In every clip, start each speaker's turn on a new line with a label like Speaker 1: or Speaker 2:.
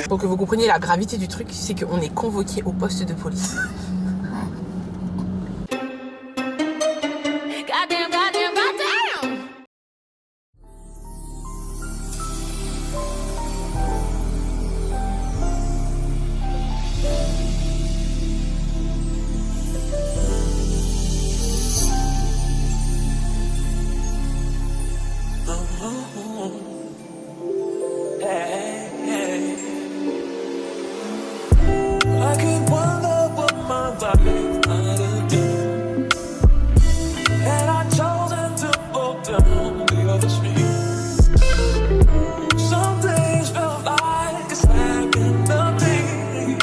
Speaker 1: Pour que vous compreniez la gravité du truc, c'est qu'on est convoqué au poste de police.
Speaker 2: Goddamn, goddamn, goddamn.
Speaker 3: I could wonder what my life might have been had I chosen to go down the other street. Some days felt like a slap in the teeth.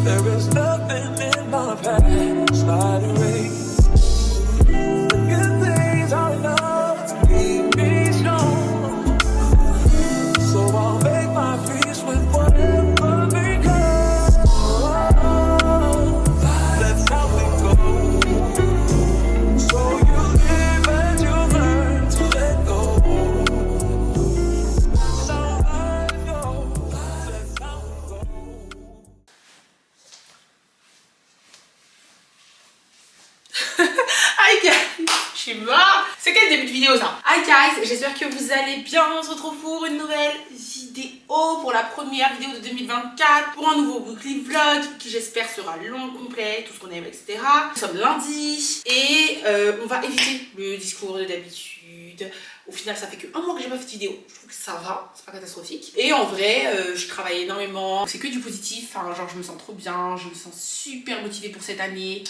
Speaker 3: There is nothing in my past I'd erase. The good things are enough to keep me strong. So I'll make my peace with whatever.
Speaker 1: Hi guys, je suis morte. C'est quel début de vidéo ça? Hi guys, j'espère que vous allez bien. On se retrouve pour une nouvelle vidéo, pour la première vidéo de 2024, pour un nouveau weekly vlog qui j'espère sera long, complet, tout ce qu'on aime, etc. Nous sommes lundi et on va éviter le discours de d'habitude. Au final, ça fait que un mois que j'ai pas fait de vidéo. Je trouve que ça va, c'est pas catastrophique. Et en vrai, je travaille énormément. C'est que du positif. Enfin, genre, je me sens trop bien. Je me sens super motivée pour cette année.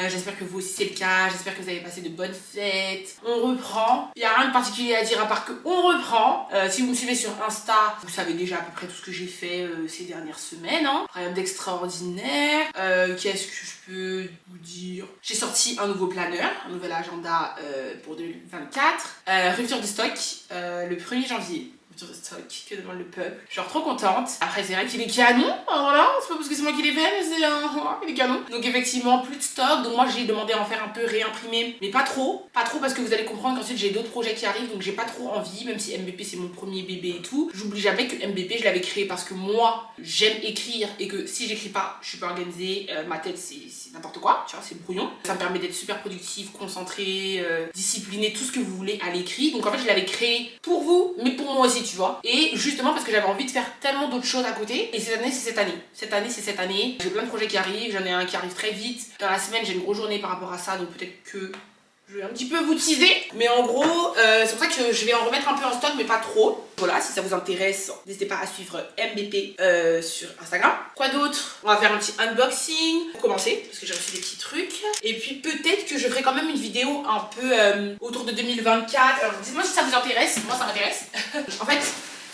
Speaker 1: J'espère que vous aussi c'est le cas, j'espère que vous avez passé de bonnes fêtes. On reprend, il n'y a rien de particulier à dire à part que on reprend. Si vous me suivez sur Insta, vous savez déjà à peu près tout ce que j'ai fait ces dernières semaines, hein. Rien d'extraordinaire. Qu'est-ce que je peux vous dire? J'ai sorti un nouveau planeur, un nouvel agenda pour 2024. Rupture de stock le 1er janvier. De stock que demande le peuple. Je suis trop contente. Après c'est vrai qu'il est canon, voilà, c'est pas parce que c'est moi qui l'ai fait, mais c'est il est canon. Donc effectivement plus de stock, donc moi j'ai demandé à en faire un peu réimprimer, mais pas trop parce que vous allez comprendre qu'ensuite j'ai d'autres projets qui arrivent, donc j'ai pas trop envie, même si MBP c'est mon premier bébé et tout. J'oublie jamais que MBP je l'avais créé parce que moi j'aime écrire et que si j'écris pas, je suis pas organisée, ma tête c'est n'importe quoi, tu vois, c'est brouillon. Ça me permet d'être super productive, concentrée, disciplinée, tout ce que vous voulez à l'écrit. Donc en fait je l'avais créé pour vous, mais pour moi aussi, tu vois. Et justement parce que j'avais envie de faire tellement d'autres choses à côté. Et cette année c'est cette année. Cette année c'est cette année. J'ai plein de projets qui arrivent. J'en ai un qui arrive très vite. Dans la semaine j'ai une grosse journée par rapport à ça. Donc peut-être que je vais un petit peu vous teaser. Mais en gros c'est pour ça que je vais en remettre un peu en stock mais pas trop. Voilà, si ça vous intéresse, n'hésitez pas à suivre MBP sur Instagram. Quoi d'autre? On va faire un petit unboxing pour commencer, parce que j'ai reçu des petits trucs. Et puis peut-être que je ferai quand même une vidéo un peu autour de 2024. Alors dites-moi si ça vous intéresse, moi ça m'intéresse. En fait,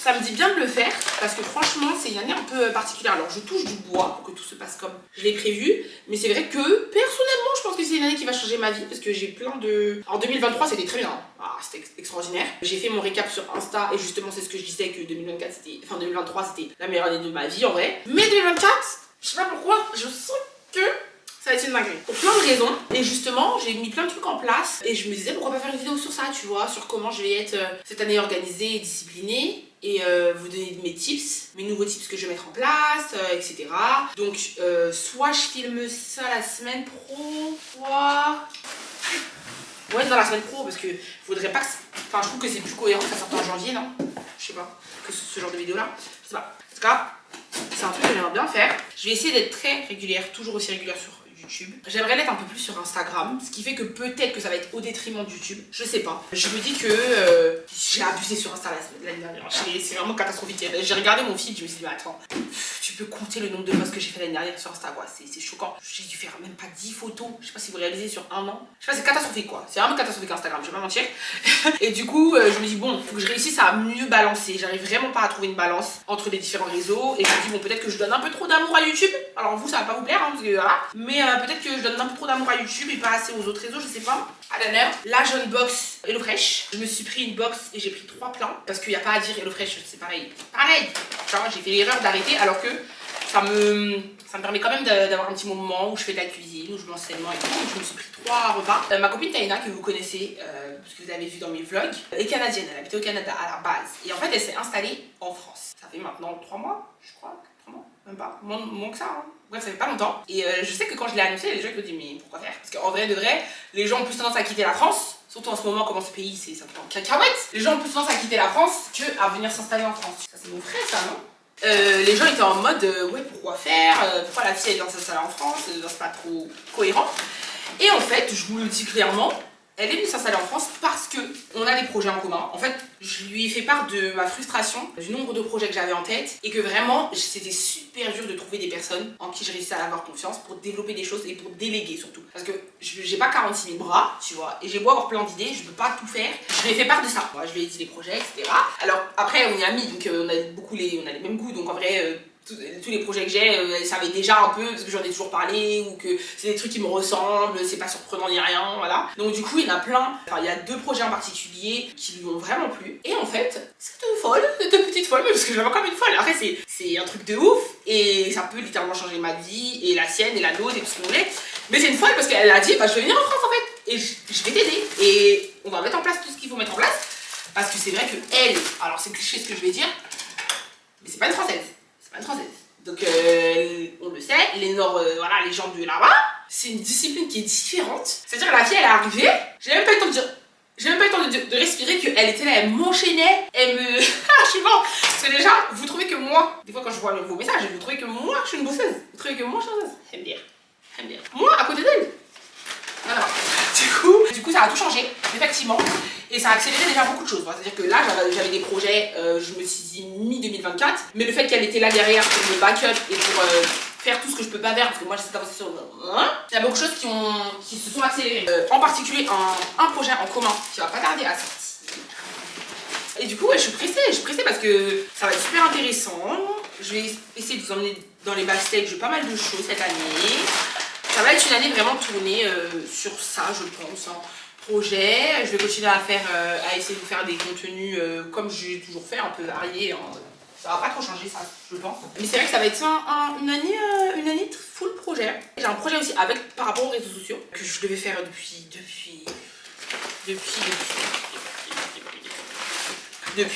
Speaker 1: ça me dit bien de le faire, parce que franchement c'est une année un peu particulière. Alors je touche du bois pour que tout se passe comme je l'ai prévu. Mais c'est vrai que personnellement je pense que c'est une année qui va changer ma vie, parce que j'ai plein de... Alors 2023 c'était très bien. Ah, c'était extraordinaire. J'ai fait mon récap sur Insta et justement c'est ce que je disais que 2024 c'était... Enfin 2023 c'était la meilleure année de ma vie en vrai. Mais 2024, je sais pas pourquoi, je sens que ça va être une dinguerie. Pour plein de raisons. Et justement j'ai mis plein de trucs en place. Et je me disais pourquoi pas faire une vidéo sur ça, tu vois. Sur comment je vais être cette année organisée et disciplinée. Et vous donner mes tips, mes nouveaux tips que je vais mettre en place, etc. Donc soit je filme ça la semaine pro, soit... Ouais, dans la semaine pro, parce que faudrait pas que... Enfin, je trouve que c'est plus cohérent que ça sorte en janvier, non? Je sais pas, que ce genre de vidéo là. Je sais pas. En tout cas, c'est un truc que j'aimerais bien faire. Je vais essayer d'être très régulière, toujours aussi régulière sur YouTube. J'aimerais l'être un peu plus sur Instagram, ce qui fait que peut-être que ça va être au détriment de YouTube. Je sais pas. Je me dis que j'ai abusé sur Insta l'année dernière. C'est vraiment catastrophique. J'ai regardé mon feed, je me suis dit, mais attends, tu peux compter le nombre de posts que j'ai fait l'année dernière sur Insta, quoi. C'est choquant. J'ai dû faire même pas 10 photos. Je sais pas si vous réalisez sur un an. Je sais pas, c'est catastrophique, quoi. C'est vraiment catastrophique Instagram, je vais pas mentir. Et du coup, je me dis, bon, faut que je réussisse à mieux balancer. J'arrive vraiment pas à trouver une balance entre les différents réseaux. Et je me dis, bon, peut-être que je donne un peu trop d'amour à YouTube. Alors vous, ça va pas vous plaire, hein, parce que voilà. Mais peut-être que je donne un peu trop d'amour à YouTube et pas assez aux autres réseaux, je sais pas. À la nerve. Là, j'ai une box HelloFresh. Je me suis pris une box et j'ai pris 3 plans. Parce qu'il n'y a pas à dire HelloFresh, c'est pareil. Pareil. Genre, j'ai fait l'erreur d'arrêter alors que ça Ça me permet quand même d'avoir un petit moment où je fais de la cuisine, où je mange sainement et tout. Je me suis pris 3 repas. Ma copine Taïna, que vous connaissez, parce que vous avez vu dans mes vlogs, est canadienne, elle habitait au Canada à la base. Et en fait, elle s'est installée en France. Ça fait maintenant 3 mois, je crois. 3 mois, même pas, moins que ça. Hein. Bref, ça fait pas longtemps. Et je sais que quand je l'ai annoncé, les gens me disent mais pourquoi faire? Parce qu'en vrai de vrai, les gens ont plus tendance à quitter la France. Surtout en ce moment, comment ce pays, c'est ça en cacahuètes. Les gens ont plus tendance à quitter la France que à venir s'installer en France. Ça, c'est mon frère, ça, non? Les gens étaient en mode ouais, pourquoi faire, pourquoi la fille elle vient s'installer en France, c'est pas trop cohérent. Et en fait, je vous le dis clairement, elle est venue s'installer en France parce que on a des projets en commun. En fait, je lui ai fait part de ma frustration, du nombre de projets que j'avais en tête et que vraiment c'était super dur de trouver des personnes en qui je réussissais à avoir confiance pour développer des choses et pour déléguer surtout. Parce que j'ai pas 46 000 bras, tu vois, et j'ai beau avoir plein d'idées, je peux pas tout faire. Je lui ai fait part de ça. Moi, je lui ai dit les projets, etc. Alors après, on est amis, donc on a les mêmes goûts, donc en vrai. Tous les projets que j'ai, elle savait déjà un peu parce que j'en ai toujours parlé ou que c'est des trucs qui me ressemblent, c'est pas surprenant ni rien, voilà. Donc du coup il y en a plein, enfin il y a 2 projets en particulier qui lui ont vraiment plu. Et en fait, c'est 2 petites folles, parce que j'avais encore une folle. Après c'est un truc de ouf et ça peut littéralement changer ma vie et la sienne et la nôtre et tout ce qu'on voulait. Mais c'est une folle parce qu'elle a dit bah je vais venir en France en fait et je vais t'aider et on va mettre en place tout ce qu'il faut mettre en place parce que c'est vrai que elle, alors c'est cliché ce que je vais dire, mais c'est pas une française. Pas une française. Donc on le sait, voilà, les gens de là-bas, c'est une discipline qui est différente. C'est-à-dire que la fille elle est arrivée, j'ai même pas eu le temps de dire, j'ai même pas eu le temps de respirer qu'elle était là, elle m'enchaînait, elle me... je suis mort. Parce que déjà, vous trouvez que moi, des fois quand je vois vos messages, vous trouvez que moi je suis une bosseuse. Vous trouvez que moi je suis une bosseuse. J'aime bien. Moi à côté d'elle. Voilà. Du coup ça a tout changé, effectivement. Et ça a accéléré déjà beaucoup de choses. C'est-à-dire que là, j'avais des projets, je me suis dit mi-2024, mais le fait qu'elle était là derrière pour me back-up et pour faire tout ce que je peux pas faire, parce que moi j'essaie d'avancer sur... Il y a beaucoup de choses qui se sont accélérées. En particulier, un projet en commun qui va pas tarder à sortir. Et du coup, ouais, je suis pressée parce que ça va être super intéressant. Je vais essayer de vous emmener dans les backstage pas mal de choses cette année. Ça va être une année vraiment tournée sur ça, je pense. Hein. Projet, je vais continuer à essayer de faire des contenus comme j'ai toujours fait, un peu variés. Hein. Ça va pas trop changer ça, je pense. Mais c'est vrai que ça va être une année full projet. J'ai un projet aussi par rapport aux réseaux sociaux que je devais faire depuis,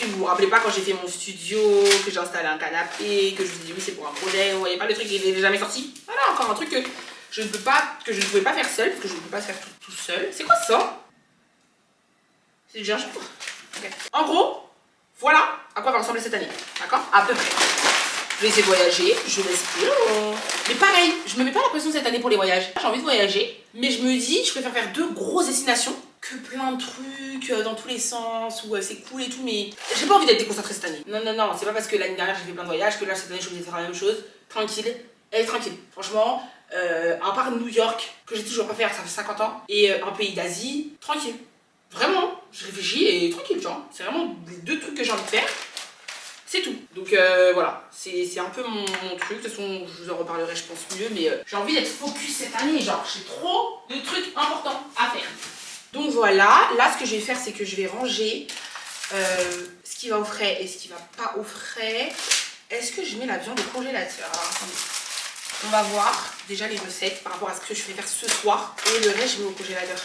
Speaker 1: vous vous rappelez pas quand j'ai fait mon studio, que j'ai installé un canapé, que je vous ai dit oui c'est pour un projet, vous voyez pas le truc il est jamais sorti. Voilà, encore un truc que je ne pouvais pas faire seule, parce que je ne peux pas faire tout seul. C'est quoi ça? C'est du gingembre. Okay. En gros, voilà à quoi va ressembler cette année. D'accord? À peu près. Je vais essayer de voyager, je respire. Mais pareil, je me mets pas la pression cette année pour les voyages. J'ai envie de voyager, mais je me dis, je préfère faire 2 grosses destinations que plein de trucs dans tous les sens, où c'est cool et tout, mais j'ai pas envie d'être déconcentrée cette année. Non, c'est pas parce que l'année dernière j'ai fait plein de voyages que là cette année je vais faire la même chose. Tranquille, elle est tranquille. Franchement, à part New York, que j'ai toujours pas fait, ça fait 50 ans, et un pays d'Asie, tranquille. Vraiment, je réfléchis et tranquille, genre. C'est vraiment les 2 trucs que j'ai envie de faire. C'est tout. Donc voilà, c'est un peu mon truc. De toute façon, je vous en reparlerai, je pense, mieux. Mais j'ai envie d'être focus cette année. Genre, j'ai trop de trucs importants à faire. Donc voilà, là, ce que je vais faire, c'est que je vais ranger ce qui va au frais et ce qui va pas au frais. Est-ce que je mets la viande au congélateur? Alors, attendez. On va voir déjà les recettes par rapport à ce que je vais faire ce soir. Et le reste, je mets au congélateur.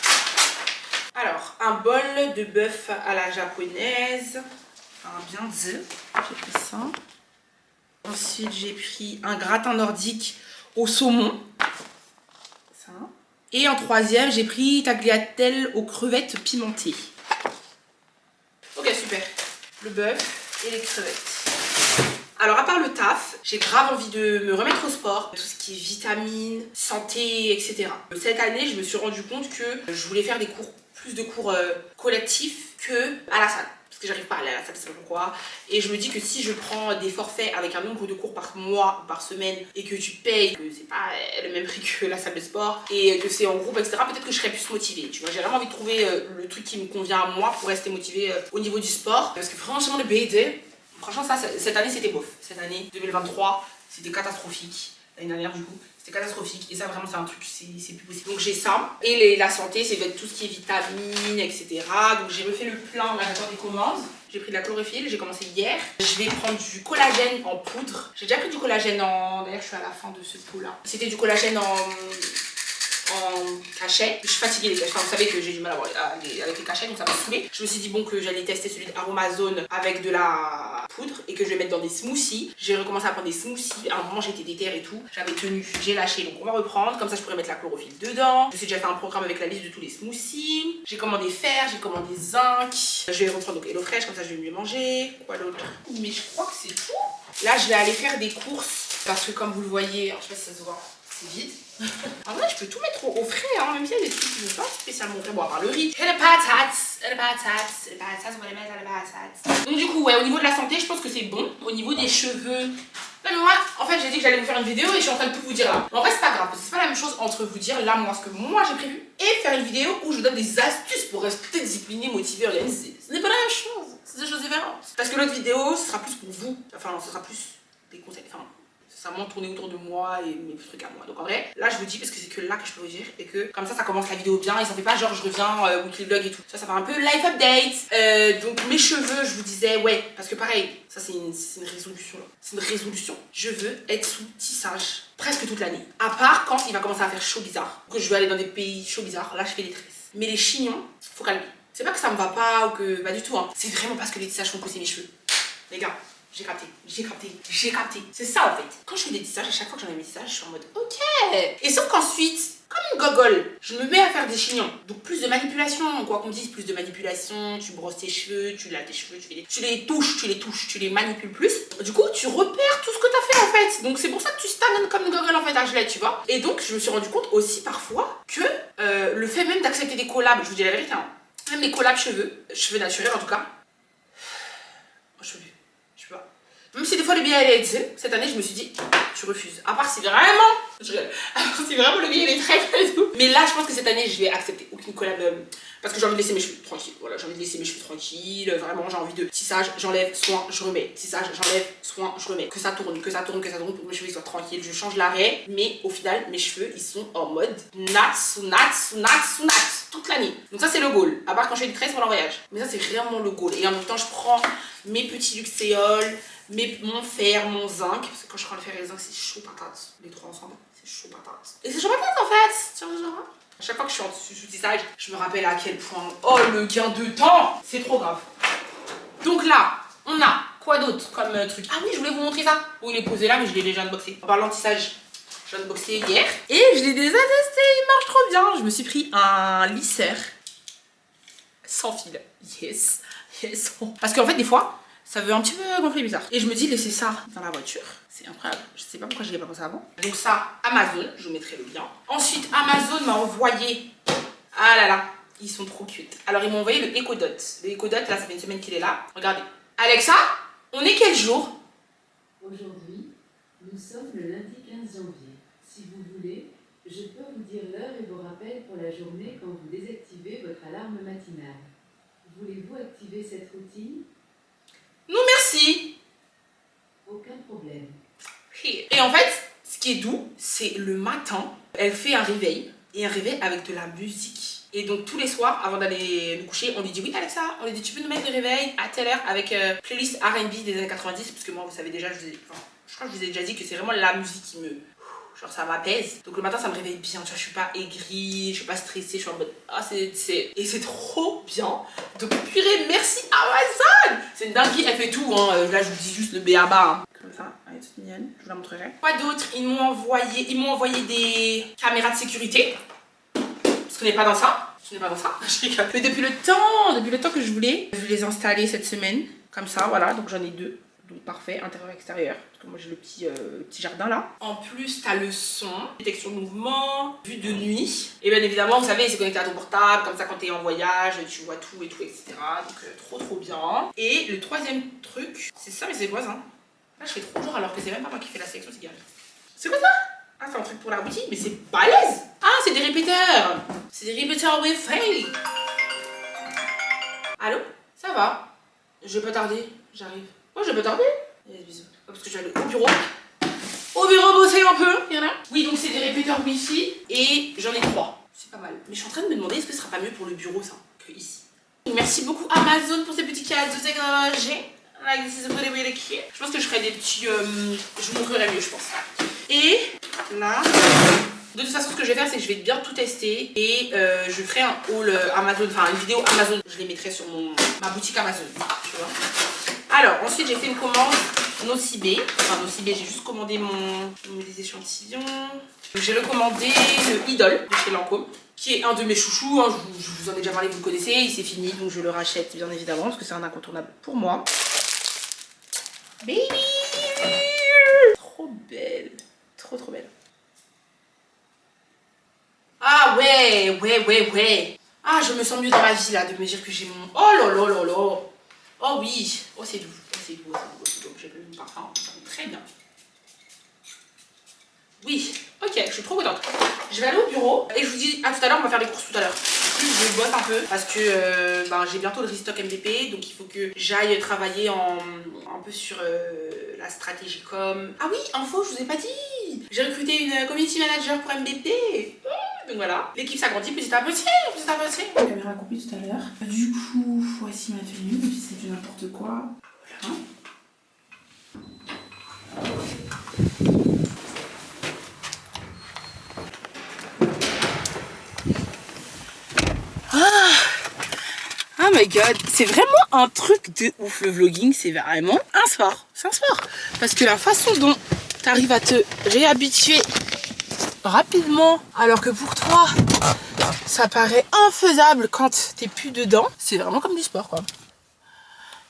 Speaker 1: Alors, un bol de bœuf à la japonaise. Un bien de. J'ai pris ça. Ensuite, j'ai pris un gratin nordique au saumon. Ça. Et en troisième, j'ai pris tagliatelle aux crevettes pimentées. Ok, super. Le bœuf et les crevettes. Alors à part le taf, j'ai grave envie de me remettre au sport, tout ce qui est vitamines, santé, etc. Cette année, je me suis rendu compte que je voulais faire plus de cours collectifs que à la salle. Parce que j'arrive pas à aller à la salle, je sais pas pourquoi. Et je me dis que si je prends des forfaits avec un nombre de cours par mois ou par semaine et que tu payes, que c'est pas le même prix que la salle de sport et que c'est en groupe, etc., peut-être que je serais plus motivée. Tu vois, j'ai vraiment envie de trouver le truc qui me convient à moi pour rester motivée au niveau du sport. Parce que franchement, le BD, franchement, cette année c'était bof. Cette année 2023, c'était catastrophique. L'année dernière, du coup, c'était catastrophique. Et ça, vraiment, c'est un truc, c'est plus possible. Donc, j'ai ça. Et la santé, c'est tout ce qui est vitamines, etc. Donc, j'ai refait le plan, là, j'attends des commandes. J'ai pris de la chlorophylle, j'ai commencé hier. Je vais prendre du collagène en poudre. J'ai déjà pris du collagène en... D'ailleurs, je suis à la fin de ce pot là. C'était du collagène en cachet. Je suis fatiguée les cachets. Enfin, vous savez que j'ai du mal avec les cachets, donc ça m'a saoulée. Je me suis dit bon que j'allais tester celui d'Aromazone avec de la poudre et que je vais mettre dans des smoothies. J'ai recommencé à prendre des smoothies. À un moment j'étais déter et tout. J'avais tenu, j'ai lâché, donc on va reprendre. Comme ça je pourrais mettre la chlorophylle dedans. Je me suis déjà fait un programme avec la liste de tous les smoothies. J'ai commandé fer, j'ai commandé zinc. Je vais reprendre donc HelloFresh, comme ça je vais mieux manger. Quoi d'autre? Mais je crois que c'est tout. Là je vais aller faire des courses parce que comme vous le voyez, alors, je sais pas si ça se voit, c'est vide. En vrai, je peux tout mettre au frais, hein, même s'il y a des trucs qui ne sont pas spécialement frais. Bon, à part le riz. Et les patates, on va les mettre à les patates. Donc, du coup, ouais, au niveau de la santé, je pense que c'est bon. Au niveau des cheveux. Non, mais moi, en fait, j'ai dit que j'allais vous faire une vidéo et je suis en train de tout vous dire là. Mais en vrai, c'est pas grave, parce que c'est pas la même chose entre vous dire là, moi, ce que moi j'ai prévu et faire une vidéo où je vous donne des astuces pour rester discipliné, motivé, organisé. Ce n'est pas la même chose, c'est des choses différentes. Parce que l'autre vidéo, ce sera plus pour vous. Enfin, ce sera plus des conseils. Enfin, ça m'a tourné autour de moi et mes trucs à moi. Donc en vrai, là je vous dis parce que c'est que là que je peux vous dire et que comme ça commence la vidéo bien et ça fait pas genre je reviens weekly vlog et tout. Ça fait un peu life update. Donc mes cheveux, je vous disais ouais, parce que pareil, ça c'est une résolution là. C'est une résolution. Je veux être sous tissage presque toute l'année. À part quand il va commencer à faire chaud bizarre. Que je veux aller dans des pays chaud bizarre, là je fais des tresses. Mais les chignons, faut calmer. C'est pas que ça me va pas ou que. Pas du tout hein. C'est vraiment parce que les tissages font pousser mes cheveux. Les gars. J'ai capté. C'est ça en fait. Quand je fais des tissages, à chaque fois que j'en ai mes tissages, je suis en mode ok. Et sauf qu'ensuite, comme une gogole, je me mets à faire des chignons. Donc plus de manipulation, quoi qu'on me dise, plus de manipulation. Tu brosses tes cheveux, tu laves tes cheveux, tu les touches, tu les manipules plus. Du coup, tu repères tout ce que t'as fait en fait. Donc c'est pour ça que tu stagnes comme une gogole en fait à gelée, tu vois. Et donc je me suis rendu compte aussi parfois que le fait même d'accepter des collabs, je vous dis la vérité, hein, même les collabs cheveux naturels en tout cas, je peux plus. Même si des fois le billet allait être cette année je me suis dit tu refuses. À part si vraiment le billet est très et tout. Mais là je pense que cette année je vais accepter aucune collab parce que j'ai envie de laisser mes cheveux tranquilles. Voilà, j'ai envie de laisser mes cheveux tranquilles. Vraiment j'ai envie de tissage, j'enlève, soin, je remets. Tissage, j'enlève, soin, je remets. Que ça tourne pour que mes cheveux soient tranquilles. Je change l'arrêt, mais au final mes cheveux ils sont en mode nats toute l'année. Donc ça c'est le goal. À part quand je fais des tresses pour le voyage. Mais ça c'est vraiment le goal. Et en même temps je prends mes petits luxéols, mon fer, mon zinc, parce que quand je prends le fer et le zinc, c'est chaud patate. Les trois ensemble, c'est chaud patate. Et c'est chaud patate en fait, tu vois, genre. À chaque fois que je suis sous tissage, je me rappelle à quel point, oh le gain de temps, c'est trop grave. Donc là, on a quoi d'autre comme truc? Ah oui, je voulais vous montrer ça. Oui, il est posé là, mais je l'ai déjà unboxé. En parlant de tissage, je l'ai unboxé hier. Et je l'ai déjà testé, il marche trop bien. Je me suis pris un lisseur sans fil. Yes. Parce qu'en fait, des fois, ça veut un petit peu gonfler bizarre. Et je me dis, laisser ça dans la voiture, c'est incroyable. Je sais pas pourquoi je l'ai pas pensé avant. Donc ça, Amazon, je vous mettrai le lien. Ensuite, Amazon m'a envoyé... Ah là là, ils sont trop cute. Alors, ils m'ont envoyé le Echo Dot. Le Echo Dot, là, ça fait une semaine qu'il est là. Regardez. Alexa, on est quel jour?
Speaker 4: Aujourd'hui, nous sommes le lundi 15 janvier. Si vous voulez, je peux vous dire l'heure et vos rappels pour la journée quand vous désactivez votre alarme matinale. Voulez-vous activer cette routine?
Speaker 1: Non, merci.
Speaker 4: Aucun problème.
Speaker 1: Et en fait, ce qui est doux, c'est le matin, elle fait un réveil. Et un réveil avec de la musique. Et donc tous les soirs, avant d'aller nous coucher, on lui dit oui Alexa, on lui dit tu peux nous mettre le réveil à telle heure avec playlist R&B des années 90. Parce que moi, vous savez déjà, je crois que je vous ai déjà dit que c'est vraiment la musique qui me... Genre ça m'apaise. Donc le matin ça me réveille bien, tu vois, je suis pas aigrie, je suis pas stressée, je suis en mode ah et c'est trop bien. Donc purée, merci Amazon. C'est une dinguerie, elle fait tout hein. Là je vous dis juste le B.A.B.A. hein. Comme ça, elle est toute mignonne, je vous la montrerai. Quoi d'autre? Ils m'ont envoyé des caméras de sécurité. Parce qu'on n'est pas dans ça. Je n'ai pas dans ça. Je rigole. Mais depuis le temps que je voulais, je vais les installer cette semaine. Comme ça, voilà, donc j'en ai deux. Donc parfait, intérieur extérieur, parce que moi j'ai le petit jardin là. En plus t'as le son, détection de mouvement, vue de nuit. Et bien évidemment vous savez c'est connecté à ton portable, comme ça quand t'es en voyage tu vois tout et tout etc. Donc trop bien. Et le troisième truc, c'est ça mais c'est quoi ça? Là je fais trop jour alors que c'est même pas moi qui fais la sélection, c'est Gary. C'est quoi ça? Ah c'est un truc pour la boutique mais c'est balèze. Ah c'est des répéteurs. C'est des répéteurs Wi-Fi. Allô? Ça va? Je vais pas tarder, j'arrive. Oh, je vais pas tarder. Bisous. Parce que je vais aller au bureau. Au bureau bosser un peu. Il y en a. Oui, donc c'est des répéteurs Wi-Fi. Et j'en ai 3. C'est pas mal. Mais je suis en train de me demander est-ce que ce sera pas mieux pour le bureau ça que ici. Merci beaucoup Amazon pour ces petits cadeaux technologiques. Like this is really really cute. Je pense que je ferai des petits... je vous montrerai mieux je pense. Et là... De toute façon ce que je vais faire c'est que je vais bien tout tester. Et je ferai un haul Amazon, enfin une vidéo Amazon. Je les mettrai sur ma boutique Amazon. Tu vois. Alors ensuite j'ai fait une commande Nocibé. Enfin Nocibé, j'ai juste commandé des échantillons. J'ai recommandé le Idol de chez Lancôme, qui est un de mes chouchous, hein. Je vous en ai déjà parlé, vous le connaissez, il s'est fini, donc je le rachète bien évidemment, parce que c'est un incontournable pour moi. Baby! Trop belle, trop belle. Ah ouais. Ah, je me sens mieux dans ma vie là, de me dire que j'ai mon... Oh là là là là. Oh oui, oh c'est doux, c'est doux. J'ai plus mon parfum, ça va très bien. Oui, ok, je suis trop contente. Je vais aller au bureau et je vous dis à tout à l'heure, on va faire les courses tout à l'heure. Je bosse un peu parce que j'ai bientôt le restock MVP, donc il faut que j'aille travailler un peu sur la stratégie com. Ah oui, info, je vous ai pas dit. J'ai recruté une community manager pour MVP. Donc voilà, l'équipe s'agrandit petit à petit. La caméra a coupé tout à l'heure. Du coup, voici ma tenue, même si c'est du n'importe quoi. Voilà. Oh my god, c'est vraiment un truc de ouf le vlogging, c'est vraiment un sport, c'est un sport. Parce que la façon dont tu arrives à te réhabituer rapidement, alors que pour toi, ça paraît infaisable quand t'es plus dedans, c'est vraiment comme du sport quoi.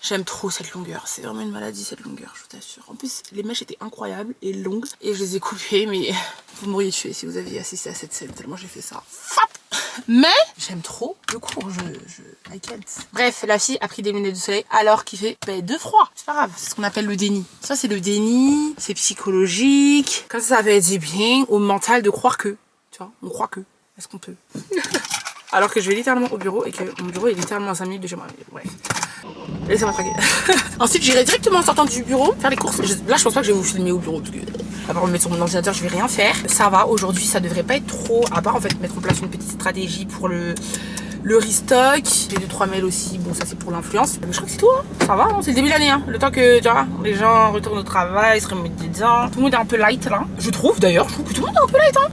Speaker 1: J'aime trop cette longueur, c'est vraiment une maladie cette longueur, je vous assure. En plus, les mèches étaient incroyables et longues et je les ai coupées, mais vous m'auriez tué si vous aviez assisté à cette scène, tellement j'ai fait ça. Mais j'aime trop le cours, I can't. Bref, la fille a pris des lunettes de soleil alors qu'il fait de froid. C'est pas grave, c'est ce qu'on appelle le déni. Ça c'est le déni, c'est psychologique. Comme ça fait du bien au mental de croire que, tu vois, on croit que. Est-ce qu'on peut? Alors que je vais littéralement au bureau et que mon bureau est littéralement à 5 minutes de chez moi. Bref. Laissez-moi tranquille. Ensuite, j'irai directement en sortant du bureau faire les courses. Là, je pense pas que je vais vous filmer au bureau parce que à part me mettre sur mon ordinateur, je vais rien faire. Ça va, aujourd'hui, ça devrait pas être trop. À part en fait mettre en place une petite stratégie pour le restock. J'ai 2-3 mails aussi. Bon, ça c'est pour l'influence. Mais je crois que c'est tout. Hein. Ça va, hein. C'est le début de l'année. Hein. Le temps que tu vois, les gens retournent au travail, se remettent dedans. Tout le monde est un peu light là. Je trouve d'ailleurs, je trouve que tout le monde est un peu light. Hein.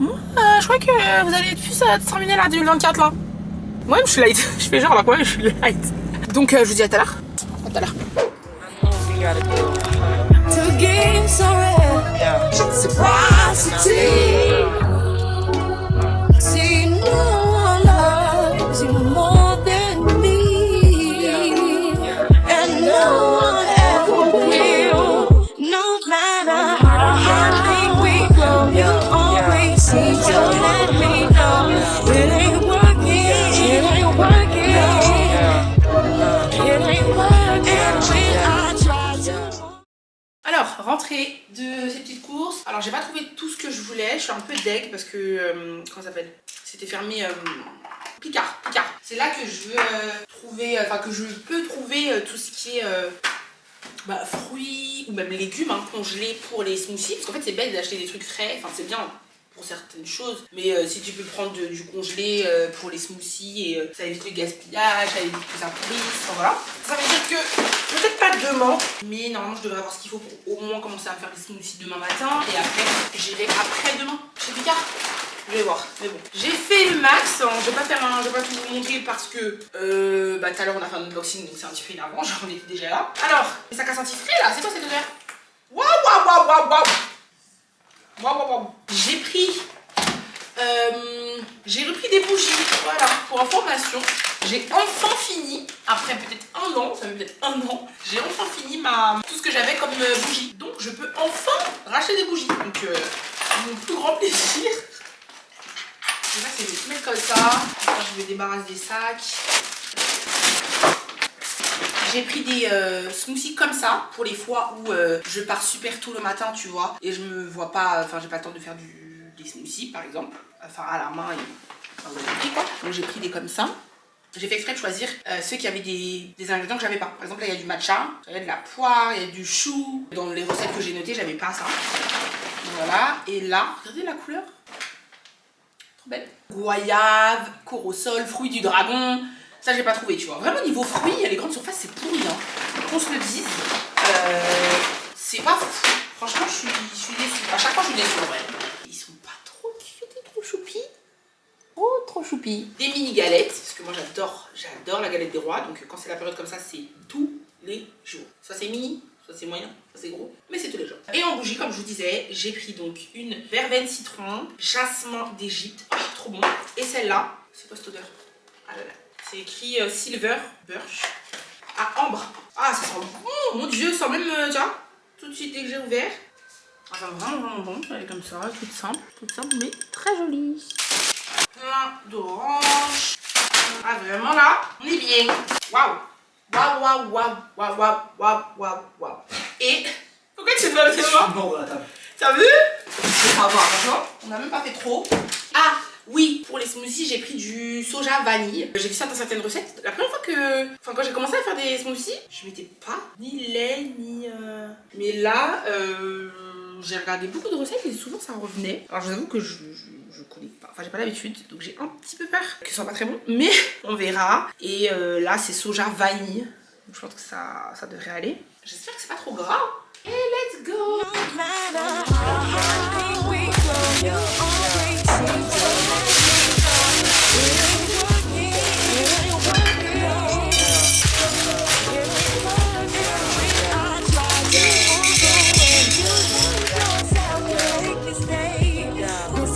Speaker 1: Je crois que vous allez être plus terminer là 2024 là. Moi même je suis light. Je fais genre là quoi, je suis light. Donc je vous dis à tout à l'heure. À tout à l'heure.
Speaker 2: To gain so rare, reciprocity. See, no one loves you more than me, and no one ever will. No matter how high we grow, you always seem to let me know it ain't working, it ain't working, it ain't working when I try to.
Speaker 1: Alors, rentrée de ces petites courses. Alors, j'ai pas trouvé tout ce que je voulais. Je suis un peu deg parce que... comment ça s'appelle? C'était fermé... Picard. C'est là que je veux trouver... Enfin, que je peux trouver tout ce qui est... fruits ou même légumes congelés pour les smoothies. Parce qu'en fait, c'est bête d'acheter des trucs frais. Enfin, c'est bien pour certaines choses. Mais si tu peux prendre du congelé pour les smoothies, et ça évite le gaspillage, ça évite que ça pourrisse. Enfin, voilà. Ça veut dire que... Peut-être pas demain, mais normalement je devrais avoir ce qu'il faut pour au moins commencer à faire des smoothies demain matin. Et après, j'irai après-demain chez Picard. Je vais voir, mais bon. J'ai fait le max, je vais pas tout vous montrer parce que tout à l'heure on a fait un unboxing, donc c'est un petit peu énervant, genre on était déjà là. Alors, les sacs à sentir frais là, c'est quoi cette odeur? Waouh. J'ai repris des bougies, voilà, pour information. J'ai enfin fini, après peut-être un an, ça fait peut-être un an, j'ai enfin fini tout ce que j'avais comme bougie. Donc je peux enfin racheter des bougies. Donc mon plus grand plaisir. Déjà c'est de tout mettre comme ça. Après, je me débarrasse des sacs. J'ai pris des smoothies comme ça pour les fois où je pars super tôt le matin, tu vois, et je me vois pas, enfin j'ai pas le temps de faire des smoothies par exemple, enfin à la main, vous avez compris quoi. Donc j'ai pris des comme ça. J'ai fait exprès de choisir ceux qui avaient des ingrédients que j'avais pas. Par exemple là il y a du matcha, il y a de la poire, il y a du chou. Dans les recettes que j'ai notées j'avais pas ça. Voilà, et là, regardez la couleur. Trop belle. Goyave, corosol, fruits du dragon. Ça j'ai pas trouvé, tu vois. Vraiment niveau fruits, les grandes surfaces c'est pourri, hein. Qu'on se le dise. C'est pas fou. Franchement, je suis déçue. À chaque fois, je suis déçue, en vrai. Ils sont pas trop cute et trop choupis. Oh, trop choupis. Des mini galettes, parce que moi j'adore la galette des rois. Donc quand c'est la période comme ça, c'est tous les jours. Ça c'est mini, ça c'est moyen, ça c'est gros, mais c'est tous les jours. Et en bougie, comme je vous disais, j'ai pris donc une verveine citron, jasmin d'Égypte. Oh, trop bon. Et celle-là, c'est quoi cette odeur? Ah là là. C'est écrit Silver Birch à ambre. Ah, ça sent bon. Oh mon dieu, ça sent même, tu vois, tout de suite dès que j'ai ouvert. Ça sent vraiment bon. Elle est comme ça, toute simple, mais très jolie. Plein d'orange. Ah, vraiment là, on est bien. Waouh. Waouh. Et pourquoi tu fais avec moi?
Speaker 5: Bon, voilà, t'as vu.
Speaker 1: T'as vu? Ça va, franchement. On n'a même pas fait trop. Ah oui, pour les smoothies, j'ai pris du soja vanille. J'ai vu ça dans certaines recettes. La première fois que... Enfin, quand j'ai commencé à faire des smoothies, je mettais pas ni lait, ni... Mais là, j'ai regardé beaucoup de recettes et souvent ça revenait. Alors, je vous avoue que je connais pas. Enfin, j'ai pas l'habitude. Donc, j'ai un petit peu peur que ce soit pas très bon. Mais on verra. Et là, c'est soja vanille. Donc, je pense que ça devrait aller. J'espère que c'est pas trop gras. Et let's go!
Speaker 2: No matter how high we go, you always seem to it ain't working. I tried to move and you lose yourself to make me stay. This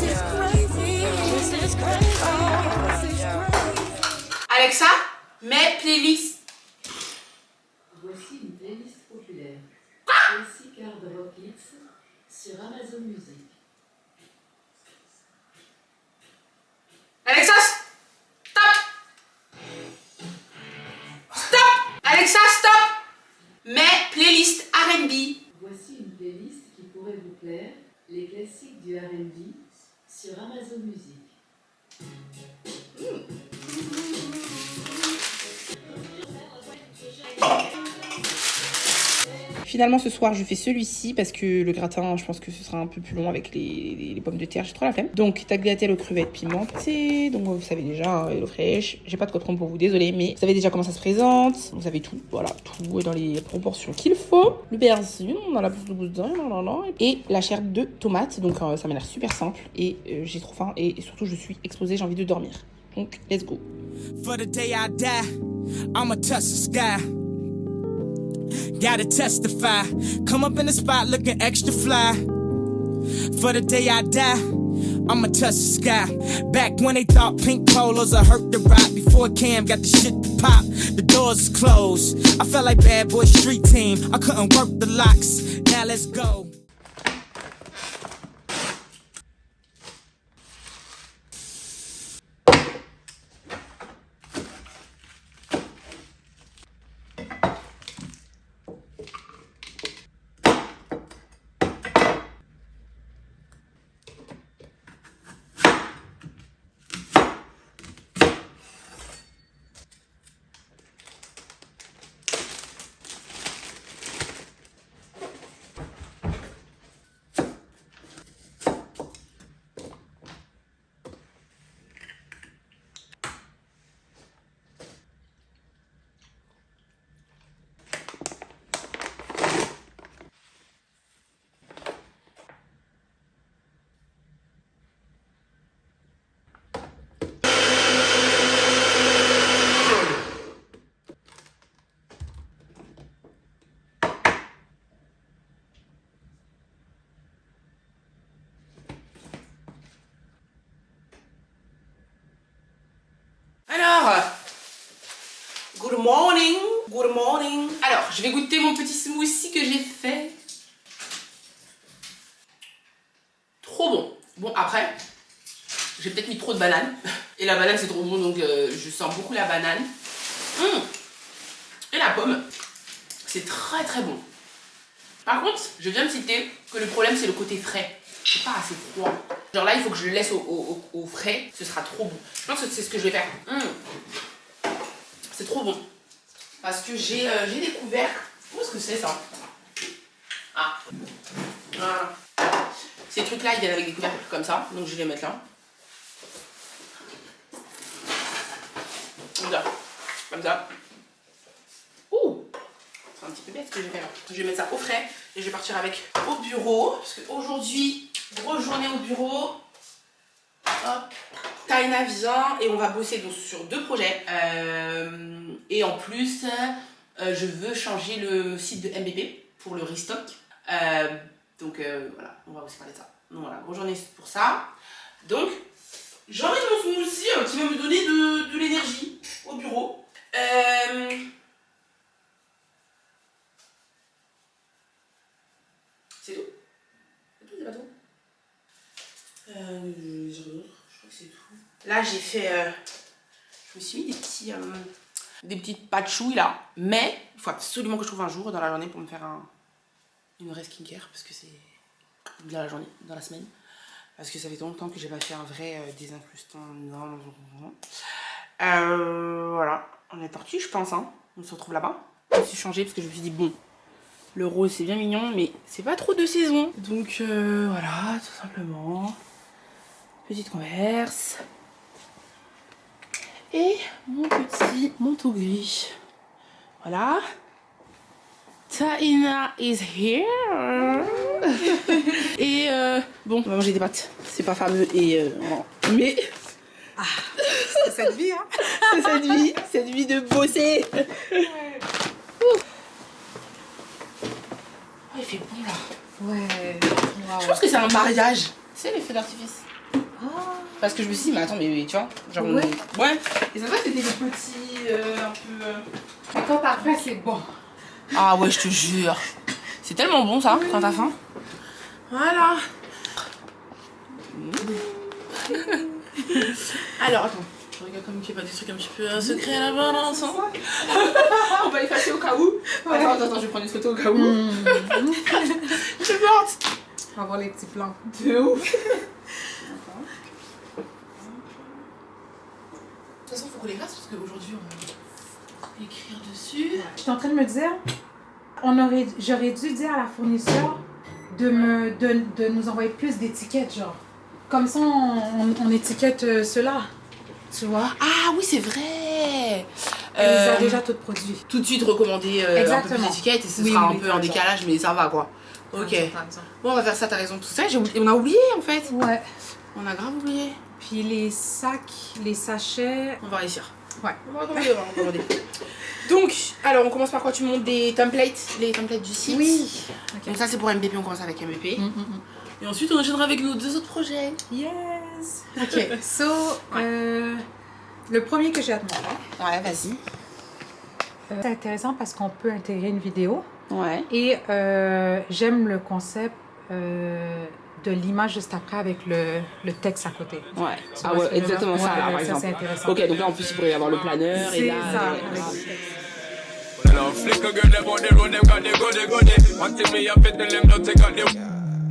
Speaker 2: is crazy.
Speaker 1: Alexa, mets playlist.
Speaker 4: Voici une playlist populaire. Classic Hard Rock Hits sur Amazon Music.
Speaker 1: Alexa, stop. Stop. Alexa, stop. Mets playlist R&B.
Speaker 4: Voici une playlist qui pourrait vous plaire, les classiques du R&B sur Amazon Music.
Speaker 1: Finalement ce soir je fais celui-ci parce que le gratin je pense que ce sera un peu plus long avec les pommes de terre, j'ai trop la flemme. Donc tagliatelle aux crevettes pimentées, donc vous savez déjà, Hello Fresh, j'ai pas de code promo pour vous, désolé, mais vous savez déjà comment ça se présente, vous savez tout, voilà, tout est dans les proportions qu'il faut. Le persil, on a la bouffe de boudin, et la chair de tomate, donc ça m'a l'air super simple et j'ai trop faim et surtout je suis explosée, j'ai envie de dormir. Donc let's go.
Speaker 6: For the day I die, I'ma touch the sky. Gotta testify. Come up in the spot looking extra fly. For the day I die, I'ma touch the sky. Back when they thought pink polos would hurt the ride. Before Cam got the shit to pop, the doors closed. I felt like Bad Boy Street Team. I couldn't work the locks. Now let's go.
Speaker 1: Good morning. Alors, je vais goûter mon petit smoothie que j'ai fait. Trop bon. Bon, après, j'ai peut-être mis trop de banane. Et la banane, c'est trop bon, donc je sens beaucoup la banane. Et la pomme. C'est très très bon. Par contre, je viens de citer que le problème, c'est le côté frais. C'est pas assez froid. Genre là, il faut que je le laisse au frais. Ce sera trop bon. Je pense que c'est ce que je vais faire. C'est trop bon. Parce que j'ai découvert... Où est-ce que c'est ça? Ah. Voilà. Ces trucs-là, ils viennent avec des couvercles comme ça. Donc je vais les mettre là. Voilà. Comme ça. Ouh, c'est un petit peu bête ce que j'ai fait là. Je vais mettre ça au frais et je vais partir avec au bureau. Parce qu'aujourd'hui, grosse journée au bureau. Hop. Taina vient et on va bosser donc sur 2 projets. Et en plus, je veux changer le site de MBP pour le restock. Donc voilà, on va aussi parler de ça. Donc voilà, grosse journée pour ça. Donc, j'emmène mon smoothie qui va me donner de l'énergie au bureau. C'est tout? C'est tout, c'est pas tout? Je crois que c'est tout. Là, j'ai fait. Je me suis mis des petites patchouilles là. Mais il faut absolument que je trouve un jour dans la journée pour me faire une vraie skincare. Parce que c'est dans la journée, dans la semaine. Parce que ça fait longtemps que j'ai pas fait un vrai désincrustant. Voilà. On est parti, je pense. Hein. On se retrouve là-bas. Je me suis changée parce que je me suis dit, bon, le rose c'est bien mignon, mais c'est pas trop de saison. Donc voilà, tout simplement. Petite converse. Et mon petit manteau gris. Voilà. Taina is here. Et bon, on va manger des pâtes. C'est pas fameux et mais
Speaker 5: C'est cette vie, hein.
Speaker 1: c'est cette vie de bosser. Oh, il fait bon là.
Speaker 5: Ouais.
Speaker 1: Je pense que c'est un mariage. C'est les feux d'artifice. Parce que je me suis dit, mais attends, mais tu vois, genre. Ouais. Et ça va, c'était des petits un peu.
Speaker 5: Mais quand t'as faim, c'est bon.
Speaker 1: Ah ouais, je te jure. C'est tellement bon ça, quand t'as faim. Voilà. Alors, attends. Je regarde comme qu'il n'y a pas des trucs un petit peu secrets là-bas, là, ensemble. On va effacer au cas où. Ouais. Attends, je vais prendre une photo au cas où. Je porte.
Speaker 5: On va voir les petits plans.
Speaker 1: De ouf. De toute façon, il faut qu'on les fasse parce qu'aujourd'hui, on va écrire dessus.
Speaker 5: Je suis en train de me dire, j'aurais dû dire à la fournisseur de nous envoyer plus d'étiquettes, genre. Comme ça, on étiquette cela, tu vois.
Speaker 1: Ah oui, c'est vrai.
Speaker 5: Elle les a déjà toutes produits.
Speaker 1: Tout de suite recommander un peu plus d'étiquettes et ce sera un peu en décalage, mais ça va quoi. Ok. Bon, on va faire ça, t'as raison. Tout ça, on a oublié en fait.
Speaker 5: Ouais.
Speaker 1: On a grave oublié.
Speaker 5: Puis les sacs, les sachets.
Speaker 1: On va réussir.
Speaker 5: Ouais.
Speaker 1: On va recommander. Donc, alors on commence par quoi? Tu montes des templates, les templates du site.
Speaker 5: Oui.
Speaker 1: Donc ça c'est pour MBP, on commence avec MBP. Et ensuite on enchaînera avec nos 2 autres projets.
Speaker 5: Yes. Ok. So, le premier que j'ai à te montrer.
Speaker 1: Ouais, vas-y.
Speaker 5: C'est intéressant parce qu'on peut intégrer une vidéo.
Speaker 1: Ouais.
Speaker 5: Et j'aime le concept de l'image juste après avec le texte à côté.
Speaker 1: Ouais.
Speaker 5: Tu
Speaker 1: Ah
Speaker 5: vois
Speaker 1: ouais,
Speaker 5: ce que je veux
Speaker 1: exactement
Speaker 5: dire?
Speaker 1: ça là,
Speaker 5: Ouais,
Speaker 1: par exemple.
Speaker 5: c'est intéressant.
Speaker 1: Ok, donc là en plus il pourrait y avoir le planeur et
Speaker 5: C'est
Speaker 1: là.
Speaker 5: ça.
Speaker 1: ouais.
Speaker 3: Now flicker girl, them on the road, them got the goody. One thing me up in the limb, don't take out the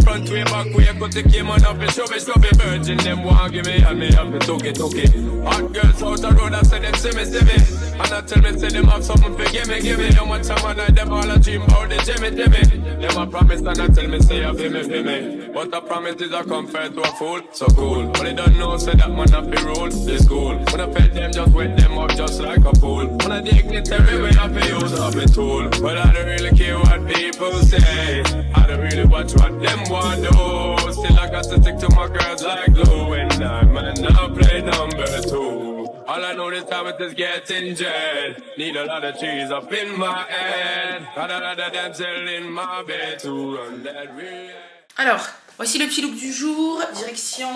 Speaker 3: front way, back way, cut the game on up and show me virgin. Them want give me and me have to took it. Hot girls out the road, I say them see me. And I tell me, say them have something for give me. How much time I night, them all a dream about the Jimmy. Them a promise and I tell me, say you feel me. But a promise is a comfort to a fool, so cool. But they don't know, say that man have to rule, it's cool. When I pet them, just wet them up just like a pool. When I dignitary, when I pay use up a tool. But I don't really care what people say. I don't really watch what them want to. Still I got to stick to my girls like glue. And I man, now play number 2. All I know this time it is getting jet. Need a lot of cheese up in my head. Got a lot of damsel in my bed to run that real.
Speaker 1: Alors, voici le petit look du jour. Direction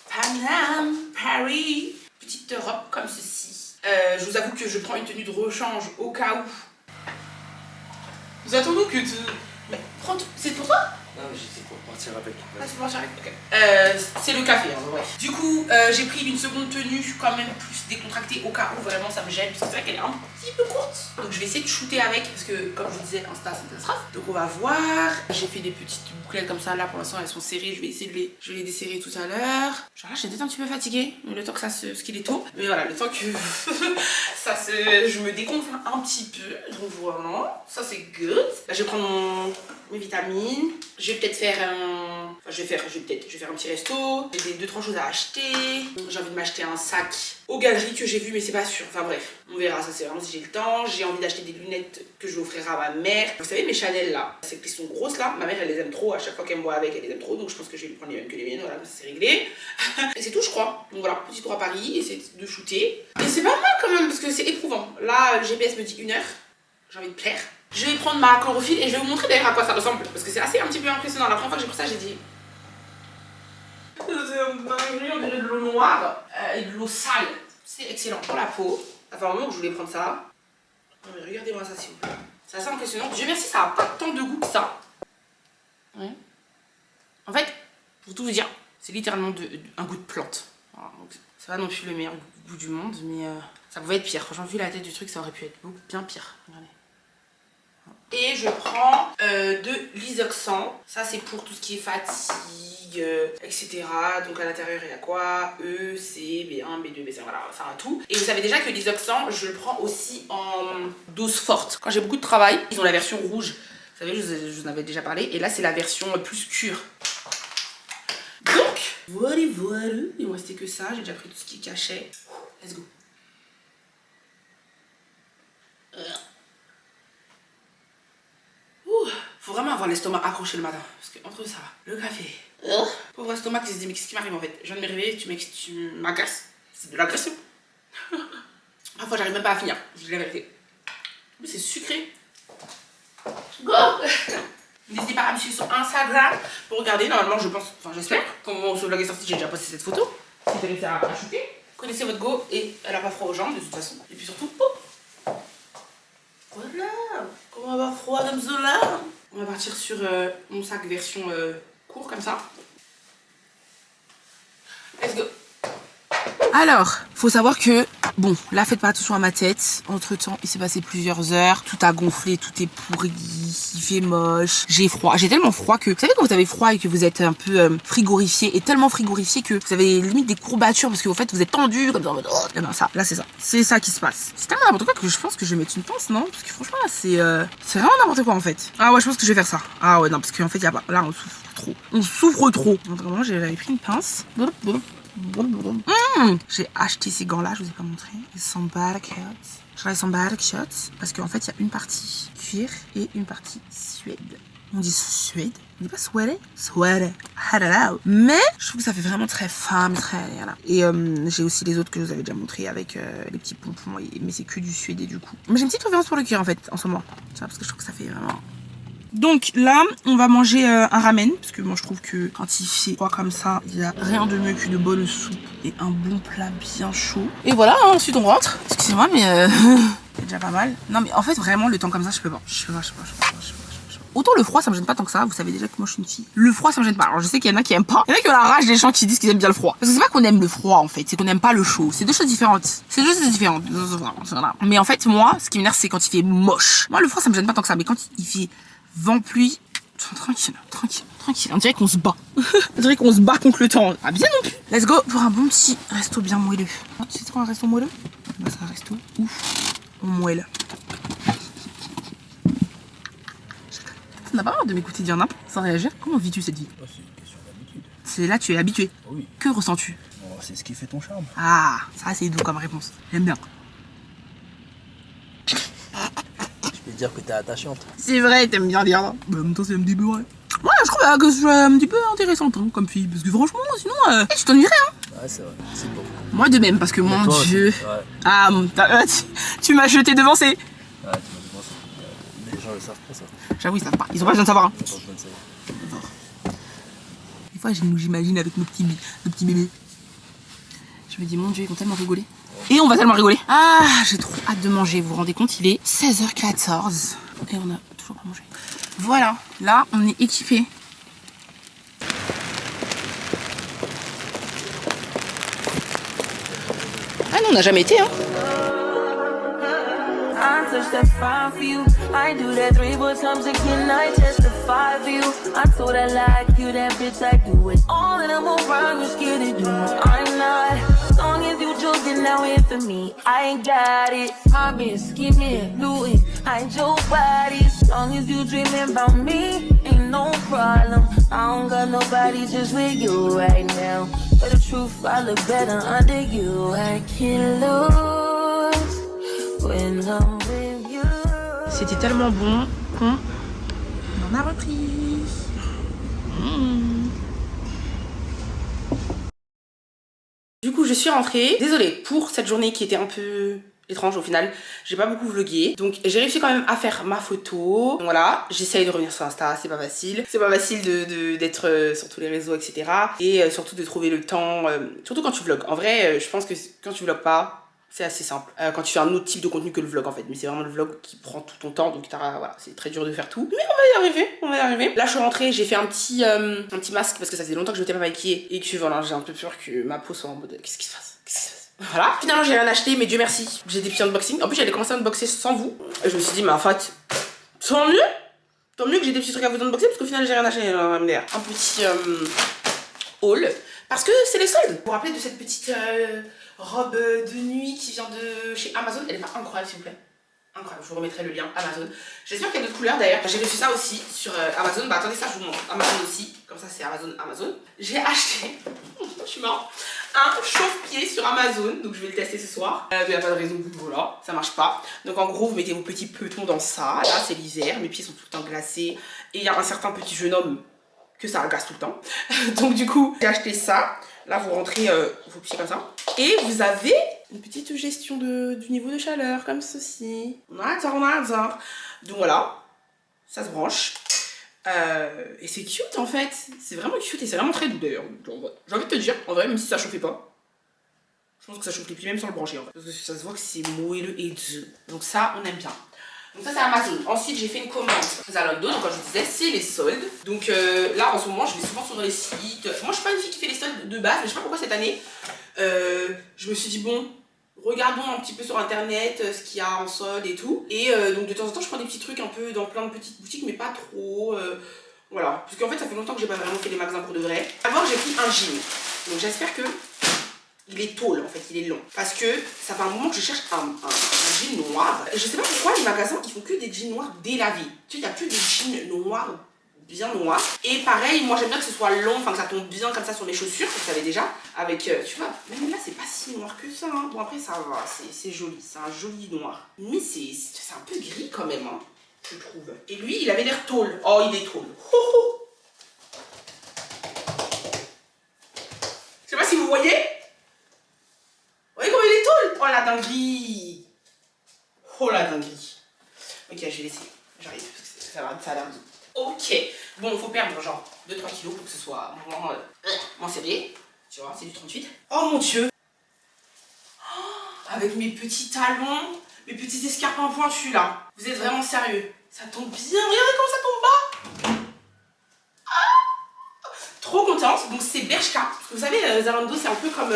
Speaker 1: Paname, Paris. Petite robe comme ceci. Je vous avoue que je prends une tenue de rechange au cas où. Nous attendons que tu... Mais prends tout... C'est pour toi?
Speaker 7: Non, mais c'est pour partir avec.
Speaker 1: Ah, c'est pour partir avec. Ok. C'est le café, hein, bref. Du coup, j'ai pris une seconde tenue quand même plus décontractée au cas où vraiment ça me gêne. Parce que c'est vrai qu'elle est un petit peu courte. Donc je vais essayer de shooter avec parce que, comme je vous disais, Insta c'est une catastrophe. Donc on va voir. J'ai fait des petites bouclettes comme ça. Là pour l'instant elles sont serrées. Je vais essayer de les desserrer tout à l'heure. Genre là, j'étais un petit peu fatiguée. Mais le temps que ça se. Ce qu'il est tôt. Mais voilà, le temps que ça se. Je me déconfle un petit peu. Donc voilà. Ça c'est good. Là je vais prendre mes vitamines. Je vais peut-être faire un... Enfin, je vais faire un petit resto. J'ai 2-3 choses à acheter. J'ai envie de m'acheter un sac aux galeries que j'ai vu, mais c'est pas sûr. Enfin bref, on verra, ça c'est vraiment si j'ai le temps. J'ai envie d'acheter des lunettes que je vais offrir à ma mère. Vous savez, mes Chanel là, ces qui sont grosses là, ma mère elle les aime trop. À chaque fois qu'elle me voit avec, elle les aime trop. Donc je pense que je vais lui prendre les mêmes que les miennes. Voilà, ça c'est réglé. Et c'est tout, je crois. Donc voilà, petit tour à Paris, essayer de shooter. Et c'est pas mal quand même, parce que c'est éprouvant. Là, le GPS me dit 1 heure. J'ai envie de plaire. Je vais prendre ma chlorophylle et je vais vous montrer d'ailleurs à quoi ça ressemble. Parce que c'est assez un petit peu impressionnant. La première fois que j'ai pris ça, j'ai dit... C'est un dinguerie, on dirait de l'eau noire et de l'eau sale. C'est excellent pour la peau. Ça fait un moment que je voulais prendre ça. Non mais regardez-moi ça s'il vous plaît. C'est assez impressionnant. Dieu merci, ça n'a pas tant de goût que ça. Ouais. En fait, pour tout vous dire, c'est littéralement un goût de plante. Voilà, donc c'est pas non plus le meilleur goût du monde, mais ça pouvait être pire. Franchement, vu la tête du truc, ça aurait pu être beaucoup bien pire. Regardez. Et je prends de l'Isoxan. Ça c'est pour tout ce qui est fatigue, etc. Donc à l'intérieur il y a quoi? E, C, B1, B2, B5, voilà, ça a tout. Et vous savez déjà que l'Isoxan, je le prends aussi en dose forte. Quand j'ai beaucoup de travail, ils ont la version rouge. Vous savez, je vous en avais déjà parlé. Et là c'est la version plus cure. Donc, voilà. Il me restait que ça. J'ai déjà pris tout ce qui est cachet. Let's go. Faut vraiment avoir l'estomac accroché le matin. Parce que entre ça, le café, pauvre estomac qui se dit mais qu'est-ce qui m'arrive en fait? Je viens de me réveiller, tu m'agaces. C'est de l'agression. Parfois j'arrive même pas à finir, je dis la vérité. Mais c'est sucré. Go. N'hésitez pas à me suivre sur Instagram pour regarder. Normalement je pense, enfin j'espère, quand ce vlog est sorti, j'ai déjà posté cette photo. Si vous intéressé à shooter, connaissez votre go et elle a pas froid aux jambes de toute façon. Et puis surtout, voilà. Comment avoir froid comme cela? On va partir sur mon sac version court comme ça. Let's go. Alors, faut savoir que, bon, là faites pas attention à ma tête. Entre temps, il s'est passé plusieurs heures. Tout a gonflé, tout est pourri, il fait moche. J'ai froid. J'ai tellement froid que, vous savez quand vous avez froid et que vous êtes un peu frigorifié, et tellement frigorifié que vous avez limite des courbatures parce que en fait vous êtes tendu comme ça. Oh, et ben ça, là c'est ça. C'est ça qui se passe. C'est tellement n'importe quoi que je pense que je vais mettre une pince, non? Parce que franchement là c'est vraiment n'importe quoi en fait. Ah ouais, je pense que je vais faire ça. Ah ouais, non, parce qu'en fait y a pas. Là on souffre trop. On souffre trop. Donc vraiment j'avais pris une pince. J'ai acheté ces gants là, je vous ai pas montré. Ils sont Bark Shots. Parce qu'en fait il y a une partie cuir et une partie suède. On dit suède, on dit pas suède. Mais je trouve que ça fait vraiment très femme, très voilà. Et j'ai aussi les autres que je vous avais déjà montré avec les petits pompons, mais c'est que du suédé du coup. Mais j'ai une petite préférence pour le cuir en fait en ce moment. Parce que je trouve que ça fait vraiment. Donc là, on va manger un ramen, parce que moi je trouve que quand il fait froid comme ça, il n'y a rien de mieux qu'une bonne soupe et un bon plat bien chaud. Et voilà, hein, ensuite on rentre. Excusez-moi, mais c'est déjà pas mal. Non mais en fait vraiment le temps comme ça, je peux pas. Je peux pas. Autant le froid ça me gêne pas tant que ça, vous savez déjà que moi je suis une fille. Le froid ça me gêne pas. Alors je sais qu'il y en a qui aiment pas. Il y en a qui ont la rage des gens qui disent qu'ils aiment bien le froid. Parce que c'est pas qu'on aime le froid en fait, c'est qu'on n'aime pas le chaud. C'est deux choses différentes. Mais en fait moi, ce qui m'énerve c'est quand il fait moche. Moi le froid ça me gêne pas tant que ça, mais quand il fait vent, pluie, tranquille. On dirait qu'on se bat. On dirait qu'on se bat contre le temps. Ah bien non plus. Let's go pour un bon petit resto bien moelleux. Tu sais quoi un resto moelleux? Bah c'est un resto où on moelle. Ça n'a pas marre de m'écouter dire n'importe sans réagir. Comment vis-tu cette vie?
Speaker 7: C'est une question d'habitude.
Speaker 1: C'est là tu es habitué.
Speaker 7: Oui.
Speaker 1: Que ressens-tu?
Speaker 7: Oh, c'est ce qui fait ton charme.
Speaker 1: Ah, ça c'est doux comme réponse. J'aime bien.
Speaker 7: Je peux dire que t'es attachante.
Speaker 1: C'est vrai, t'aimes bien dire. Bah, en même temps, c'est un petit peu vrai. Ouais, je trouve que je suis un petit peu intéressante hein, comme fille. Parce que franchement, sinon, tu t'ennuierais. Hein.
Speaker 7: Ouais, c'est vrai. C'est bon.
Speaker 1: Moi de même, parce que mon Dieu.
Speaker 7: Aussi, ouais.
Speaker 1: Ah, tu m'as jeté devant ces.
Speaker 7: Ouais, tu m'as devancé. Les gens le savent pas ça.
Speaker 1: J'avoue, ils savent pas. Ils ont pas besoin de savoir. Hein.
Speaker 7: Ils ont pas besoin de savoir.
Speaker 1: Des fois, j'imagine avec nos petits bébés. Je me dis, mon Dieu, ils vont tellement rigoler. Et on va tellement rigoler. Ah, j'ai trop hâte de manger. Vous vous rendez compte, il est 16h14. Et on a toujours pas mangé. Voilà, là, on est équipés. Ah non, on n'a jamais été, hein.
Speaker 8: I touch that fire for you. I do that 3 more times again. I testify for you. I told her like you, that bitch. I do it all and I'm around. You scared to do. I'm not. As long as you joking now here for me, I ain't got it. I've been scheming, looting. I ain't your body. As long as you dreaming about me, ain't no problem. I don't got nobody just with you right now. But the truth, I look better under you. I can't lose when I'm with you.
Speaker 1: C'était tellement bon qu'on en a repris. Du coup, je suis rentrée. Désolée pour cette journée qui était un peu étrange au final. J'ai pas beaucoup vlogué. Donc, j'ai réussi quand même à faire ma photo. Donc, voilà, j'essaye de revenir sur Insta. C'est pas facile. C'est pas facile d'être sur tous les réseaux, etc. Et surtout de trouver le temps. Surtout quand tu vlogs. En vrai, je pense que quand tu vlogs pas, c'est assez simple. Quand tu fais un autre type de contenu que le vlog en fait. Mais c'est vraiment le vlog qui prend tout ton temps. Donc voilà, c'est très dur de faire tout. Mais on va y arriver, on va y arriver. Là je suis rentrée, j'ai fait un petit masque parce que ça faisait longtemps que je m'étais pas maquillée. Et que voilà, j'ai un peu peur que ma peau soit en mode qu'est-ce qui se passe, qu'est-ce qui se passe. Voilà, finalement j'ai rien acheté, mais Dieu merci. J'ai des petits unboxings. En plus j'allais commencer à unboxer sans vous. Et je me suis dit, mais en fait, tant mieux que j'ai des petits trucs à vous unboxer parce qu'au final j'ai rien acheté. Un petit haul. Parce que c'est les soldes. Vous vous rappelez de cette petite robe de nuit qui vient de chez Amazon? Elle est pas incroyable s'il vous plaît? Incroyable, je vous remettrai le lien Amazon. J'espère qu'il y a d'autres couleurs d'ailleurs. J'ai reçu ça aussi sur Amazon. Bah attendez, ça je vous montre. Amazon aussi. Comme ça c'est Amazon. J'ai acheté, je suis marrant, un chauffe-pied sur Amazon. Donc je vais le tester ce soir. Mais il n'y a pas de raison que voilà, ça marche pas. Donc en gros vous mettez vos petits petons dans ça. Là c'est l'hiver, mes pieds sont tout le temps glacés. Et il y a un certain petit jeune homme que ça agace tout le temps. Donc du coup j'ai acheté ça. Là vous rentrez vos pieds comme ça. Et vous avez une petite gestion du niveau de chaleur comme ceci. On adore. Donc voilà, ça se branche. Et c'est cute en fait. C'est vraiment cute et c'est vraiment très doux d'ailleurs. J'ai envie de te dire, en vrai, même si ça chauffait pas, je pense que ça chauffe les pieds même sans le brancher en fait. Parce que ça se voit que c'est moelleux et doux. Donc ça, on aime bien. Donc ça c'est Amazon. Ensuite j'ai fait une commande Zalando, donc comme je vous disais c'est les soldes. Donc là en ce moment je vais souvent sur les sites. Moi je suis pas une fille qui fait les soldes de base, mais je sais pas pourquoi cette année je me suis dit bon, regardons un petit peu sur internet ce qu'il y a en solde et tout. Et donc de temps en temps je prends des petits trucs un peu dans plein de petites boutiques mais pas trop. Voilà, parce qu'en fait ça fait longtemps que j'ai pas vraiment fait des magasins pour de vrai. D'abord j'ai pris un jean, donc j'espère que il est tall en fait, il est long. Parce que ça fait un moment que je cherche un jean noir. Je sais pas pourquoi les magasins ils font que des jeans noirs délavés. Tu sais, il n'y a plus de jeans noirs, bien noirs. Et pareil, moi j'aime bien que ce soit long, enfin que ça tombe bien comme ça sur mes chaussures, vous savez déjà. Avec, tu vois, même là c'est pas si noir que ça. Hein. Bon après ça va, c'est joli, c'est un joli noir. Mais c'est un peu gris quand même, hein, je trouve. Et lui il avait l'air tall. Oh il est tall. Je sais pas si vous voyez. Vous voyez comment il est tall? Oh la dinguerie! Oh la dinguerie! Ok, je vais laisser. J'arrive, parce que ça a l'air doux. Ok, bon, il faut perdre genre 2-3 kilos pour que ce soit moins serré. Tu vois, c'est du 38. Oh mon dieu! Oh, avec mes petits talons, mes petits escarpins pointus là. Vous êtes vraiment sérieux? Ça tombe bien, regardez comment ça tombe bas! Trop contente, donc c'est Bershka. Parce que vous savez, Zalando c'est un peu comme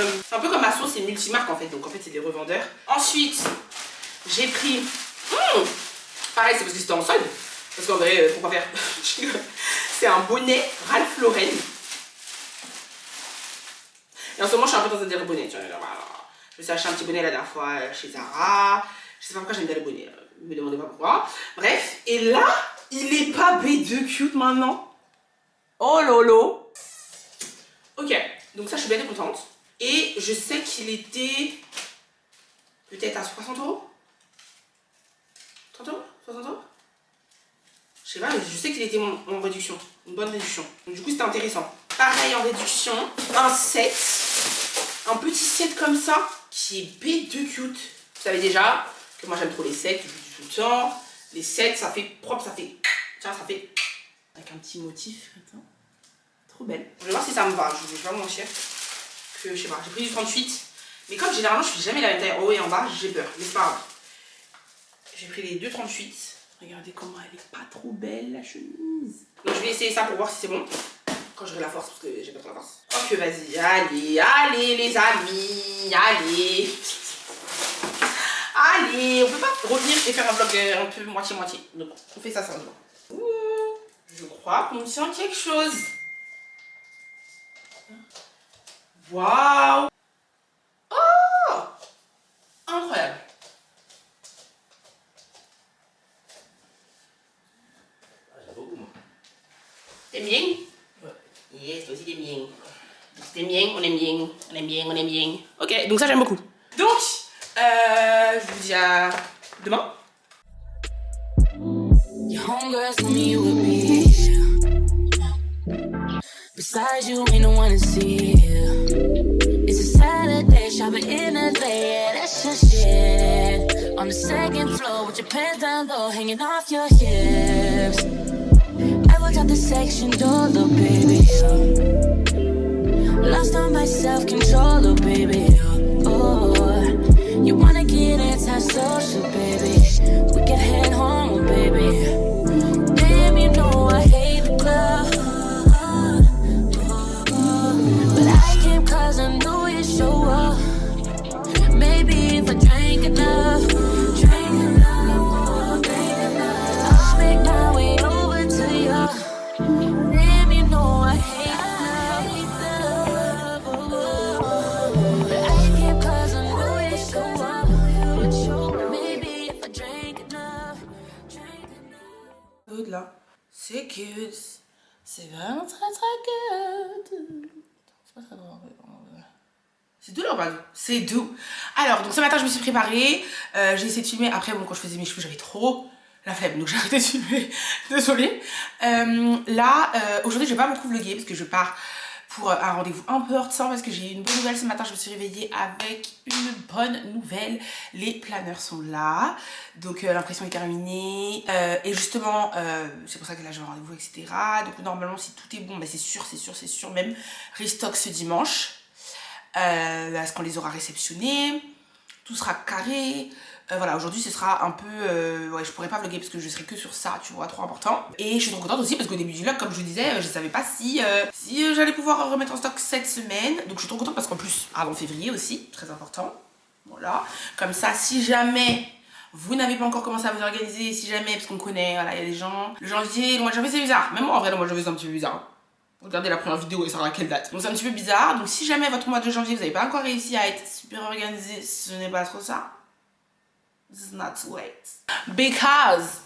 Speaker 1: Asso, c'est multimarque en fait, donc en fait c'est des revendeurs. Ensuite, j'ai pris, pareil c'est parce que c'était en solde, parce qu'en vrai, pourquoi faire? C'est un bonnet Ralph Lauren. Et en ce moment je suis un peu dans un délire bonnet, tu vois, je me suis acheté un petit bonnet la dernière fois chez Zara. Je sais pas pourquoi j'aime bien les bonnets, me demandez pas pourquoi. Bref, et là, il est pas B2 cute maintenant. Oh lolo. Ok, donc ça je suis bien contente. Et je sais qu'il était peut-être à 60 €. 30 €? 60 €? Je sais pas, mais je sais qu'il était en réduction. Une bonne réduction. Donc du coup c'était intéressant. Pareil en réduction, un set. Un petit set comme ça, qui est B2 cute. Vous savez déjà que moi j'aime trop les sets, je vous dis tout le temps. Les sets, ça fait propre, ça fait... Tiens, ça fait... Avec un petit motif comme ça. Trop belle. Je vais voir si ça me va, je vais pas mentir. Que je sais pas, j'ai pris du 38. Mais comme généralement je fais jamais la même taille en haut et en bas, j'ai peur. Mais c'est pas grave. J'ai pris les 2,38. Regardez comment elle est pas trop belle la chemise. Donc je vais essayer ça pour voir si c'est bon. Quand j'aurai la force, parce que j'ai pas trop la force. Ok, vas-y, allez les amis, allez. Allez, on peut pas revenir et faire un vlog un peu moitié-moitié. Donc on fait ça sérieusement. Je crois qu'on tient quelque chose. Waouh! Oh! Incroyable!
Speaker 7: Ah, j'aime beaucoup moi.
Speaker 1: bien, on aime bien. Ok, donc ça j'aime beaucoup. Donc, je vous dis à demain.
Speaker 8: Your homegirls told me you would be here. Besides you, ain't no one to see you. It's a Saturday, shopping in the day, yeah, that's your shit. On the second floor with your pants down low, hanging off your hips. I walked out the section door, little baby, lost on my self-control, little baby, oh. You wanna get anti-social, baby. We can head home, baby. Damn, you know I hate the club, but I came 'cause I knew you'd show up. Maybe if I drank enough, I'll make my way over to you. Damn, you know I hate love, but I came 'cause I knew you'd show up. Maybe if I drank enough.
Speaker 1: Good là. C'est good. C'est vraiment très très good. C'est pas très drôle. C'est doux leur c'est doux. Alors, donc ce matin je me suis préparée. J'ai essayé de filmer. Après, bon, quand je faisais mes cheveux, j'avais trop la flemme. Donc j'ai arrêté de filmer. Désolée. Là, aujourd'hui, je vais pas beaucoup vlogger parce que je pars pour un rendez-vous un peu heurtant parce que j'ai eu une bonne nouvelle ce matin. Je me suis réveillée avec une bonne nouvelle. Les planeurs sont là. Donc l'impression est terminée. Et justement, c'est pour ça que là j'ai un rendez-vous, etc. Donc normalement, si tout est bon, bah, c'est sûr, même restock ce dimanche. Parce qu'on les aura réceptionnés, tout sera carré. Voilà, aujourd'hui ce sera un peu ouais, je pourrais pas vlogger parce que je serai que sur ça, tu vois, trop important. Et je suis trop contente aussi parce qu'au début du vlog, comme je vous disais, je savais pas si j'allais pouvoir remettre en stock cette semaine. Donc je suis trop contente parce qu'en plus avant février aussi, très important. Voilà, comme ça si jamais vous n'avez pas encore commencé à vous organiser, si jamais, parce qu'on connaît, voilà, il y a des gens, le janvier, le mois de janvier c'est bizarre. Même moi en vrai le mois de janvier c'est un petit peu bizarre. Regardez la première vidéo et ça sera à quelle date. Donc c'est un petit peu bizarre. Donc si jamais votre mois de janvier vous n'avez pas encore réussi à être super organisé, ce n'est pas trop ça. This is not too late. Because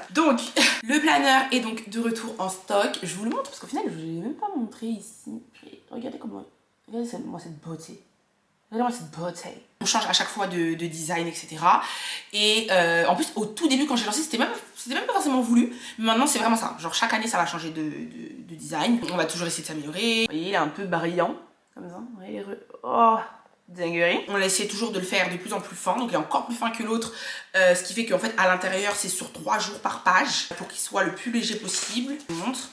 Speaker 1: donc le planeur est donc de retour en stock. Je vous le montre parce qu'au final je ne vous l'ai même pas montré ici. Regardez comment. Regardez cette beauté. Regardez-moi cette beauté. On change à chaque fois de design, etc. Et en plus, au tout début, quand j'ai lancé, c'était même pas forcément voulu. Mais maintenant, c'est vraiment ça. Genre, chaque année, ça va changer de design. On va toujours essayer de s'améliorer. Vous voyez, il est un peu brillant. Comme ça. Vous voyez, oh, dinguerie. On a essayé toujours de le faire de plus en plus fin. Donc, il est encore plus fin que l'autre. Ce qui fait qu'en fait, à l'intérieur, c'est sur 3 jours par page. Pour qu'il soit le plus léger possible. Je vous montre.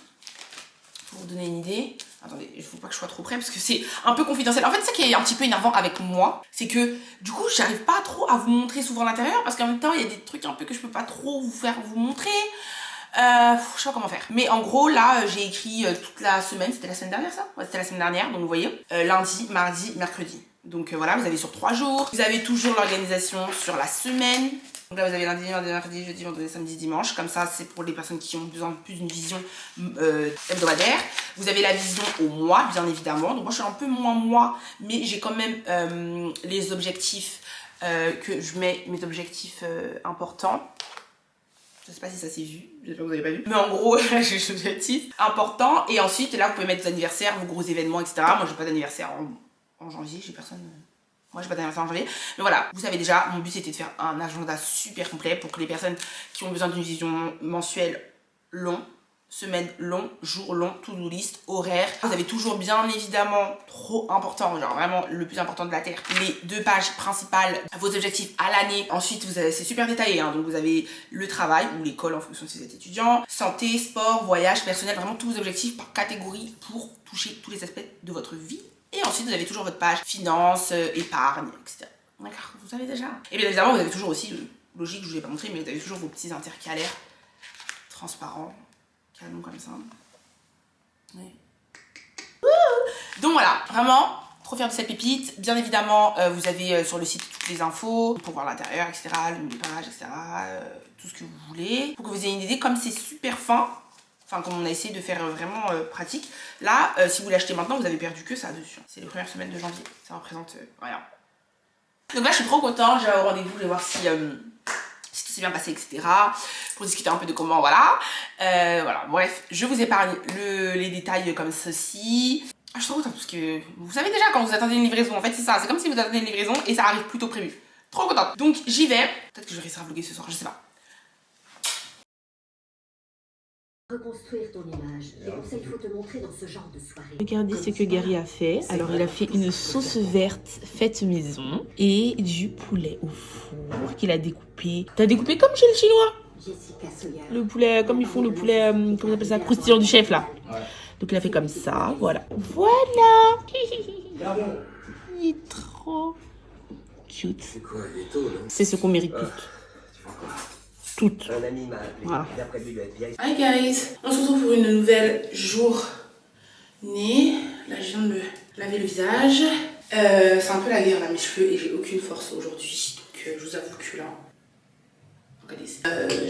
Speaker 1: Pour vous donner une idée. Attendez, il faut pas que je sois trop près parce que c'est un peu confidentiel. En fait, c'est ça qui est un petit peu énervant avec moi, c'est que du coup, j'arrive pas trop à vous montrer souvent l'intérieur parce qu'en même temps, il y a des trucs un peu que je peux pas trop vous montrer. Je sais pas comment faire. Mais en gros, là, j'ai écrit toute la semaine. C'était la semaine dernière, ça? Ouais, c'était la semaine dernière. Donc, vous voyez, lundi, mardi, mercredi. Donc, voilà, vous avez sur 3 jours. Vous avez toujours l'organisation sur la semaine. Donc là, vous avez lundi, mardi, jeudi, vendredi, samedi, dimanche. Comme ça, c'est pour les personnes qui ont besoin de plus d'une vision hebdomadaire. Vous avez la vision au mois, bien évidemment. Donc moi, je suis un peu moins mois, mais j'ai quand même les objectifs que je mets, mes objectifs importants. Je sais pas si ça s'est vu, j'espère que vous n'avez pas vu. Mais en gros, j'ai des objectifs importants. Et ensuite, là, vous pouvez mettre vos anniversaires, vos gros événements, etc. Moi, j'ai pas d'anniversaire en janvier, j'ai personne... Moi, j'ai pas d'anniversaire en janvier. Mais voilà, vous savez déjà, mon but c'était de faire un agenda super complet pour que les personnes qui ont besoin d'une vision mensuelle long, semaine long, jour long, to-do list, horaire. Vous avez toujours bien évidemment, trop important, genre vraiment le plus important de la Terre, les 2 pages principales, vos objectifs à l'année. Ensuite, c'est super détaillé, hein, donc vous avez le travail ou l'école en fonction de si vous êtes étudiant, santé, sport, voyage, personnel, vraiment tous vos objectifs par catégorie pour toucher tous les aspects de votre vie. Et ensuite, vous avez toujours votre page finance, épargne, etc. D'accord, vous savez déjà. Et bien évidemment, vous avez toujours aussi, logique, je ne vous l'ai pas montré, mais vous avez toujours vos petits intercalaires transparents, canons comme ça. Oui. Donc voilà, vraiment, trop fière de cette pépite. Bien évidemment, vous avez sur le site toutes les infos pour voir l'intérieur, etc., le nom des pages, etc., tout ce que vous voulez. Pour que vous ayez une idée, comme c'est super fin, enfin comme on a essayé de faire vraiment pratique. Là, si vous l'achetez maintenant, vous avez perdu que ça dessus. C'est les premières semaines de janvier. Ça représente rien. Donc là, je suis trop contente. J'ai un rendez-vous. Je vais voir si tout s'est bien passé, etc. Pour discuter un peu de comment, voilà. Voilà, bref, je vous épargne les détails comme ceci. Ah, je suis trop contente parce que vous savez déjà quand vous attendez une livraison, en fait c'est ça, c'est comme si vous attendez une livraison et ça arrive plus tôt prévu. Trop contente. Donc j'y vais. Peut-être que je vais réussir à vlogger ce soir, je sais pas.
Speaker 9: Reconstruire ton image. Et pour ça, il faut te montrer dans ce genre de soirée.
Speaker 10: Regardez ce que Gary a fait. Alors, il a fait une sauce verte faite maison et du poulet au four qu'il a découpé. T'as découpé comme chez le chinois?
Speaker 9: Jessica Sawyer.
Speaker 10: Le poulet, comme ils font le poulet, comment on appelle ça, croustillant du chef là. Donc, il a fait comme ça, voilà. Voilà. Il est trop cute. C'est ce qu'on mérite toutes.
Speaker 11: Un ami m'a appelé.
Speaker 10: Voilà.
Speaker 11: D'après lui, il doit être vieille.
Speaker 1: Hi guys, on se retrouve pour une nouvelle journée. Là je viens de me laver le visage. C'est un peu la guerre là mes cheveux et j'ai aucune force aujourd'hui. Donc je vous avoue que là, regardez,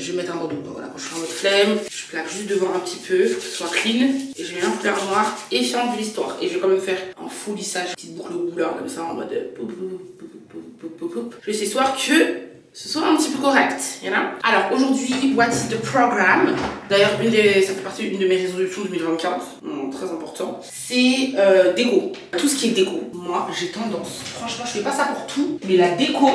Speaker 1: je vais mettre un bandeau. Donc voilà, quand je suis en mode flemme, je plaque juste devant un petit peu pour que ce soit clean. Et je mets un couleur noire et fiante de l'histoire. Et je vais quand même faire un full lissage, petite boucle au bout là, comme ça en mode je vais essayer histoire que ce soit un petit peu correct, you know? Alors aujourd'hui, what is the program? D'ailleurs, ça fait partie d'une de mes résolutions 2024, très important. C'est déco. Tout ce qui est déco. Moi, j'ai tendance, franchement, je fais pas ça pour tout, mais la déco,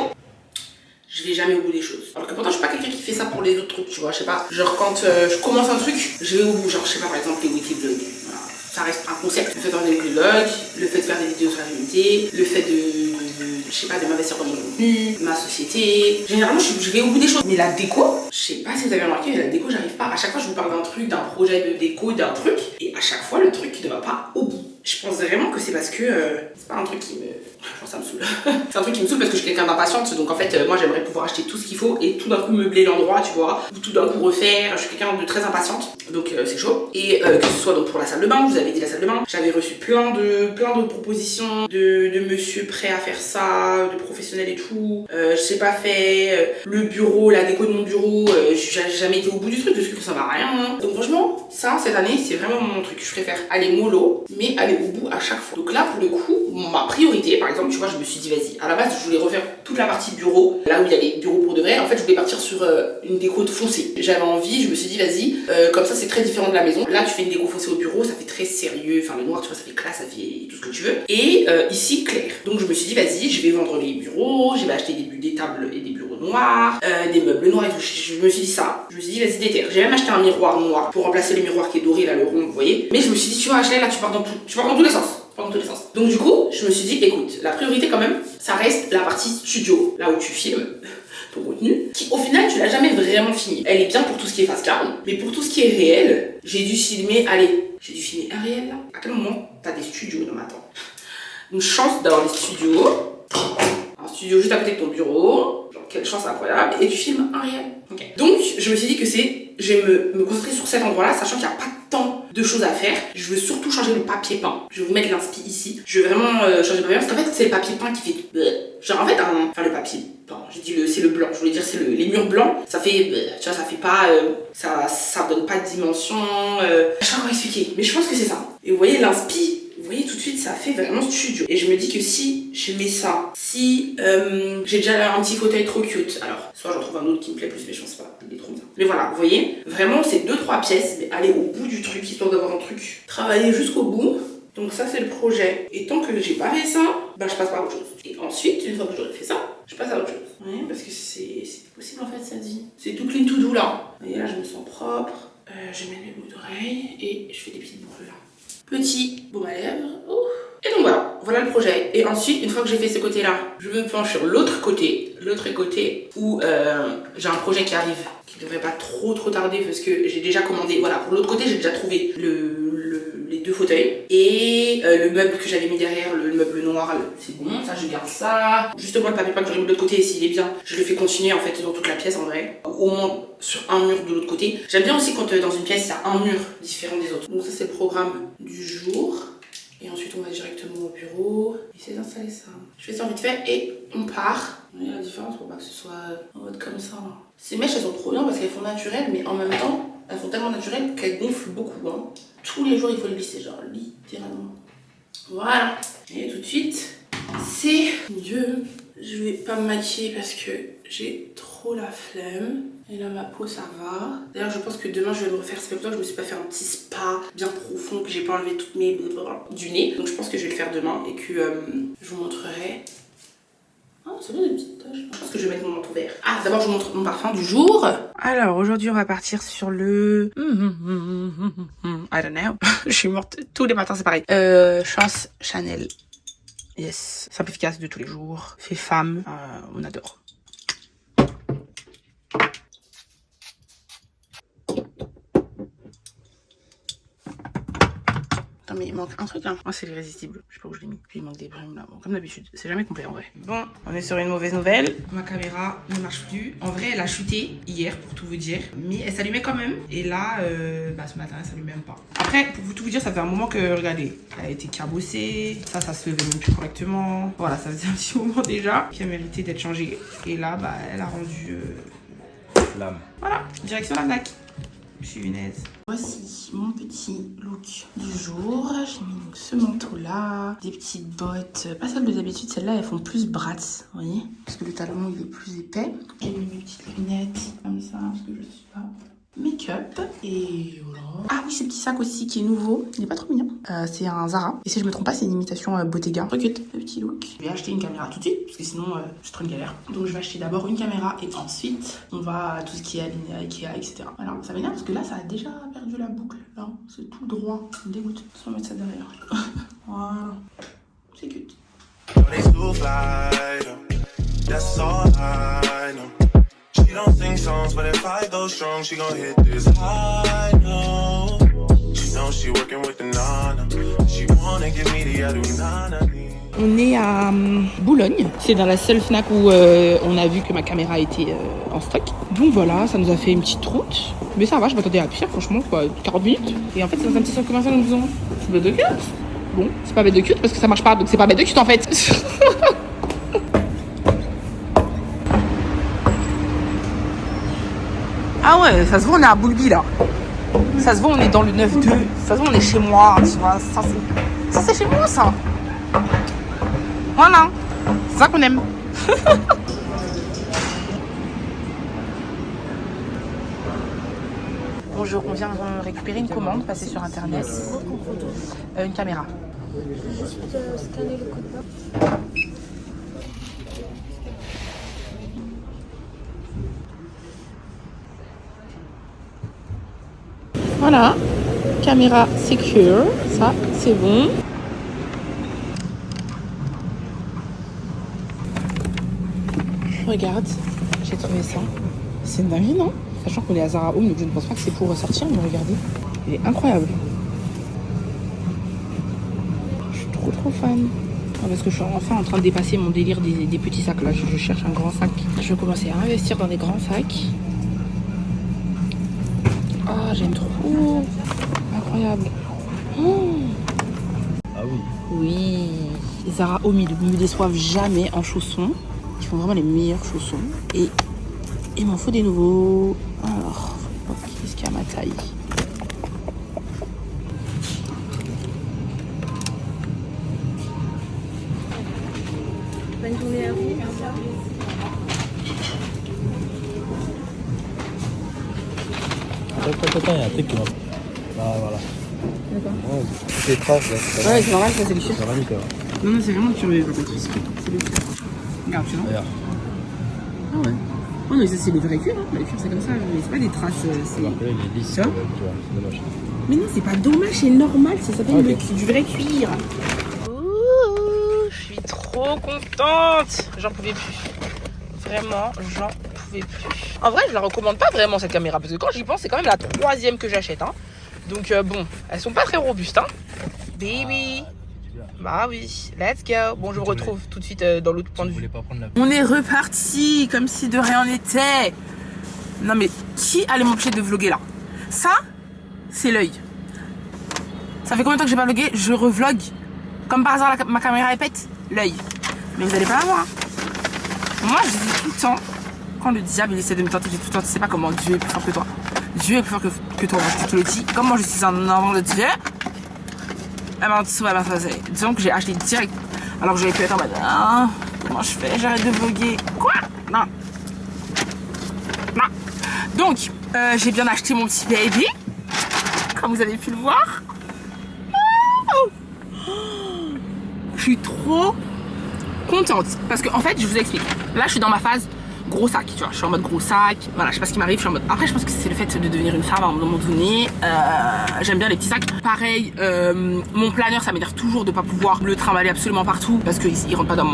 Speaker 1: je vais jamais au bout des choses. Alors que pourtant, je suis pas quelqu'un qui fait ça pour les autres trucs, tu vois, je sais pas. Genre quand je commence un truc, je vais au bout. Genre, je sais pas, par exemple, les weekly vlogs. Voilà. Ça reste un concept. Le fait de faire des weekly vlogs, le fait de faire des vidéos sur la communauté, le fait je sais pas, de m'investir dans mon contenu, ma société. Généralement, je vais au bout des choses. Mais la déco, je sais pas si vous avez remarqué, mais la déco, j'arrive pas. À chaque fois, je vous parle d'un truc, d'un projet de déco, d'un truc. Et à chaque fois, le truc ne va pas au bout. Je pense vraiment que c'est parce que c'est pas un truc qui me... Franchement, ça me saoule. C'est un truc qui me saoule parce que je suis quelqu'un d'impatiente. Donc en fait, moi, j'aimerais pouvoir acheter tout ce qu'il faut et tout d'un coup meubler l'endroit, tu vois. Ou tout d'un coup refaire. Je suis quelqu'un de très impatiente. Donc c'est chaud. Et que ce soit donc pour la salle de bain, je vous avais dit la salle de bain. J'avais reçu plein de propositions de monsieur prêt à faire ça, de professionnels et tout. Je sais pas fait. Le bureau, la déco de mon bureau, j'ai jamais été au bout du truc parce que ça va rien. Donc franchement, ça, cette année, c'est vraiment mon truc. Je préfère aller mollo, mais aller au bout à chaque fois. Donc là, pour le coup, ma priorité, par exemple, tu vois, je me suis dit, vas-y, à la base, je voulais refaire toute la partie bureau, là où il y a les bureaux pour de vrai. En fait, je voulais partir sur une déco foncée. J'avais envie, je me suis dit, vas-y, comme ça, c'est très différent de la maison. Là, tu fais une déco foncée au bureau, ça fait très sérieux. Enfin, le noir, tu vois, ça fait classe, ça fait tout ce que tu veux. Et ici, clair. Donc, je me suis dit, vas-y, je vais vendre les bureaux, je vais acheter des tables et des bureaux noirs, des meubles noirs et tout. Je me suis dit ça. Je me suis dit, vas-y, déterre. J'ai même acheté un miroir noir pour remplacer le miroir qui est doré, là, le rond, vous voyez. Mais je me suis dit, tu vois, HL, là, tu pars dans tous les sens. Dans tous les sens. Donc du coup, je me suis dit, écoute, la priorité quand même, ça reste la partie studio, là où tu filmes ton contenu, qui au final, tu l'as jamais vraiment fini. Elle est bien pour tout ce qui est face cam, mais pour tout ce qui est réel, j'ai dû filmer un réel là. À quel moment t'as des studios? Non mais attends. Une chance d'avoir des studios. Un studio juste à côté de ton bureau. Genre quelle chance incroyable. Et tu filmes un réel. Okay. Donc je me suis dit que je vais me concentrer sur cet endroit là, sachant qu'il n'y a pas tant de choses à faire. Je veux surtout changer le papier peint. Je vais vous mettre l'inspi ici. Je veux vraiment changer le papier peint parce qu'en fait c'est le papier peint qui fait genre en fait enfin le papier peint, j'ai dit c'est le blanc, je voulais dire c'est les murs blancs, ça fait tu vois, ça fait pas ça donne pas de dimension, je sais pas comment expliquer, mais je pense que c'est ça. Et vous voyez l'inspi, vous voyez tout de suite ça fait vraiment studio. Et je me dis que si je mets ça, si j'ai déjà un petit fauteuil trop cute, alors soit j'en trouve un autre qui me plaît plus, mais je pense pas, il est trop bien. Mais voilà, vous voyez, vraiment c'est 2-3 pièces, mais aller au bout du truc, histoire d'avoir un truc travailler jusqu'au bout. Donc ça c'est le projet. Et tant que j'ai pas fait ça, ben je passe par autre chose. Et ensuite, une fois que j'aurai fait ça, je passe à autre chose. Ouais, parce que c'est possible en fait cette vie. C'est tout clean, tout doux là. Vous voyez là, je me sens propre. Je mets mes boucles d'oreilles et je fais des petites boucles là. Petit baume à lèvres. Et donc voilà le projet. Et ensuite, une fois que j'ai fait ce côté-là, je me penche sur l'autre côté où j'ai un projet qui arrive, qui devrait pas trop tarder parce que j'ai déjà commandé. Voilà, pour l'autre côté, j'ai déjà trouvé les 2 fauteuils et le meuble que j'avais mis derrière, le meuble noir, c'est bon, ça je garde ça. Justement, le papier peint que j'aurais mis de l'autre côté, s'il est bien, je le fais continuer en fait dans toute la pièce en vrai. Au moins sur un mur de l'autre côté. J'aime bien aussi quand dans une pièce, il y a un mur différent des autres. Donc ça c'est le programme du jour. Et ensuite on va directement au bureau, essayer d'installer ça. Je fais ça vite fait et on part. Vous voyez la différence pour pas que ce soit en mode comme ça là. Ces mèches elles sont trop bien parce qu'elles font naturelles, mais en même temps elles sont tellement naturelles qu'elles gonflent beaucoup. Hein. Tous les jours il faut les lisser, genre littéralement. Voilà. Et tout de suite, c'est mieux. Je vais pas me maquiller parce que j'ai trop trop la flemme. Et là ma peau ça va. D'ailleurs je pense que demain je vais me refaire. Ça fait longtemps que je me suis pas fait un petit spa bien profond, que j'ai pas enlevé toutes mes du nez. Donc je pense que je vais le faire demain et que je vous montrerai. Ah c'est bien des petites taches. Je pense que je vais mettre mon manteau vert. Ah d'abord je vous montre mon parfum du jour. Alors aujourd'hui on va partir sur le I don't know. Je suis morte tous les matins c'est pareil. Chance Chanel. Yes, simple efficace de tous les jours. Fait femme, on adore. Attends mais il manque un truc hein. Ah c'est l'irrésistible, je sais pas où je l'ai mis. Puis il manque des brumes là, bon, comme d'habitude, c'est jamais complet en vrai. Bon, on est sur une mauvaise nouvelle. Ma caméra ne marche plus. En vrai elle a chuté hier pour tout vous dire. Mais elle s'allumait quand même. Et là, ce matin elle s'allume même pas. Après, pour tout vous dire, ça fait un moment que, regardez, elle a été cabossée. Ça se levait même plus correctement. Voilà, ça faisait un petit moment déjà qui a mérité d'être changée. Et là, elle a rendu...
Speaker 7: L'âme.
Speaker 1: Voilà, direction la Fnac. Punaise. Voici mon petit look du jour. J'ai mis donc ce manteau là, des petites bottes, pas celles de d'habitude, celles-là elles font plus bratz, vous voyez, parce que le talon il est plus épais. J'ai mis mes petites lunettes comme ça, parce que je suis pas make-up. Et voilà. Ah oui, ce petit sac aussi qui est nouveau, il est pas trop mignon. C'est un Zara, et si je me trompe pas, c'est une imitation Bottega. Trop cute, le petit look. Je vais acheter une caméra tout de suite, parce que sinon c'est trop une galère. Donc je vais acheter d'abord une caméra, et ensuite on va à tout ce qui est aligné à Ikea, etc. Alors ça m'énerve parce que là ça a déjà perdu la boucle, là, c'est tout droit, ça me dégoûte. On va mettre ça derrière. Voilà, c'est cute. That's all I know. She don't sing songs, but if I go strong, she gon' hit this high note. She knows she working with the nana. She wanna give me the other nana. On est à Boulogne. C'est dans la seule Fnac où on a vu que ma caméra était en stock. Donc voilà, ça nous a fait une petite route. Mais ça va, je m'attendais à pire, franchement, quoi, 40 minutes. Et en fait, c'est dans un petit centre commercial, nous faisons. C'est bête de cute. Bon, c'est pas bête de cute parce que ça marche pas, donc c'est pas bête de cute en fait. Ah ouais, ça se voit, on est à Boulby là. Ça se voit, on est dans le 9-2. Ça se voit, on est chez moi, tu vois. Ça c'est chez moi, ça. Voilà. C'est ça qu'on aime. Bonjour, on vient récupérer une commande, passer sur internet. Une caméra.
Speaker 11: Juste scanner le code barre.
Speaker 1: Voilà, caméra secure, ça c'est bon. Regarde, j'ai trouvé ça. C'est une dinguerie, non? Sachant qu'on est à Zara Home, donc je ne pense pas que c'est pour ressortir, mais regardez, il est incroyable. Je suis trop fan. Parce que je suis enfin en train de dépasser mon délire des petits sacs là, je cherche un grand sac. Je vais commencer à investir dans des grands sacs. Ah, j'aime trop. Incroyable. Oh.
Speaker 7: Ah oui.
Speaker 1: Oui. Zara Home, ils ne me déçoivent jamais en chaussons. Ils font vraiment les meilleurs chaussons. Et il m'en faut des nouveaux. Alors, qu'est-ce qu'il y a à ma taille?
Speaker 11: Bonne journée à vous.
Speaker 7: Attends, il y a un truc qui m'a... Ah, voilà.
Speaker 1: D'accord.
Speaker 7: Ouais, c'est traces, là.
Speaker 1: Ouais, c'est normal, ça c'est les chiffres.
Speaker 7: C'est vraiment nickel.
Speaker 1: Non, c'est vraiment curieux, par contre. C'est le cuir. Regarde, tu vois.
Speaker 7: Regarde.
Speaker 1: Ah ouais. Oh non, ça c'est le vrai cuir, hein. Le cuir c'est comme ça, mais c'est pas des traces. C'est...
Speaker 7: Alors que là, il est lisse,
Speaker 1: tu vois,
Speaker 7: c'est dommage.
Speaker 1: Mais non, c'est pas dommage, c'est normal, ça s'appelle du vrai cuir. Ouh, je suis trop contente. J'en pouvais plus. Vraiment, j'en pouvais plus. En vrai, je la recommande pas vraiment cette caméra, parce que quand j'y pense, c'est quand même la 3e que j'achète. Hein. Donc bon, elles sont pas très robustes. Hein. Baby. Bah oui, let's go. Bon, je vous retrouve tout de suite dans l'autre point de vue. On est reparti comme si de rien n'était. Non mais, qui allait m'empêcher de vlogger là? Ça, c'est l'œil. Ça fait combien de temps que j'ai pas vlogué? Je revlog. Comme par hasard, ma caméra est pète. L'œil. Mais vous allez pas la voir. Hein. Moi, je dis tout le temps, quand le diable il essaie de me tenter, je dis tout le temps, tu sais pas comment Dieu est plus fort que toi. Dieu est plus fort que toi, je te le dis. Comme moi, je suis un enfant de Dieu. Disons que j'ai acheté direct. Alors que j'aurais pu être en mode, ah, comment je fais? J'arrête de vloguer. Quoi? Non. Donc, j'ai bien acheté mon petit baby, comme vous avez pu le voir. Je suis trop contente parce que en fait, je vous explique. Là, je suis dans ma phase gros sac, tu vois. Je suis en mode gros sac. Voilà, je sais pas ce qui m'arrive. Je suis en mode. Après, je pense que c'est le fait de devenir une femme à un moment donné. J'aime bien les petits sacs. Pareil, mon planeur, ça m'énerve toujours de pas pouvoir le trimballer absolument partout parce qu'il rentre pas dans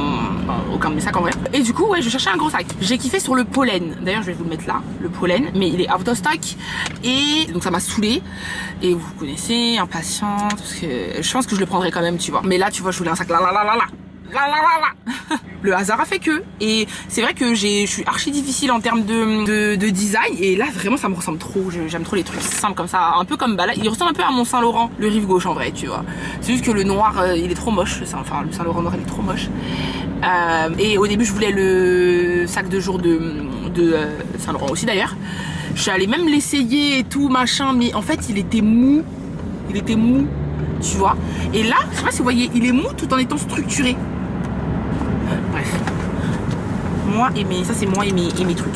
Speaker 1: aucun de mes sacs en vrai. Et du coup, ouais, je cherchais un gros sac. J'ai kiffé sur le pollen. D'ailleurs, je vais vous le mettre là, le pollen, mais il est out of stock et donc ça m'a saoulé. Et vous connaissez, impatiente, parce que je pense que je le prendrai quand même, tu vois. Mais là, tu vois, je voulais un sac là. Le hasard a fait que, et c'est vrai que je suis archi difficile en termes de design, et là vraiment ça me ressemble trop. J'aime trop les trucs simples comme ça, un peu comme bah là, il ressemble un peu à mon Saint Laurent, le rive gauche en vrai, tu vois. C'est juste que le noir il est trop moche, enfin le Saint Laurent noir il est trop moche. Et au début je voulais le sac de jour de Saint Laurent aussi d'ailleurs. Je suis allée même l'essayer et tout machin, mais en fait il était mou, tu vois. Et là, je sais pas si vous voyez, il est mou tout en étant structuré. Bref, ça c'est moi et mes trucs.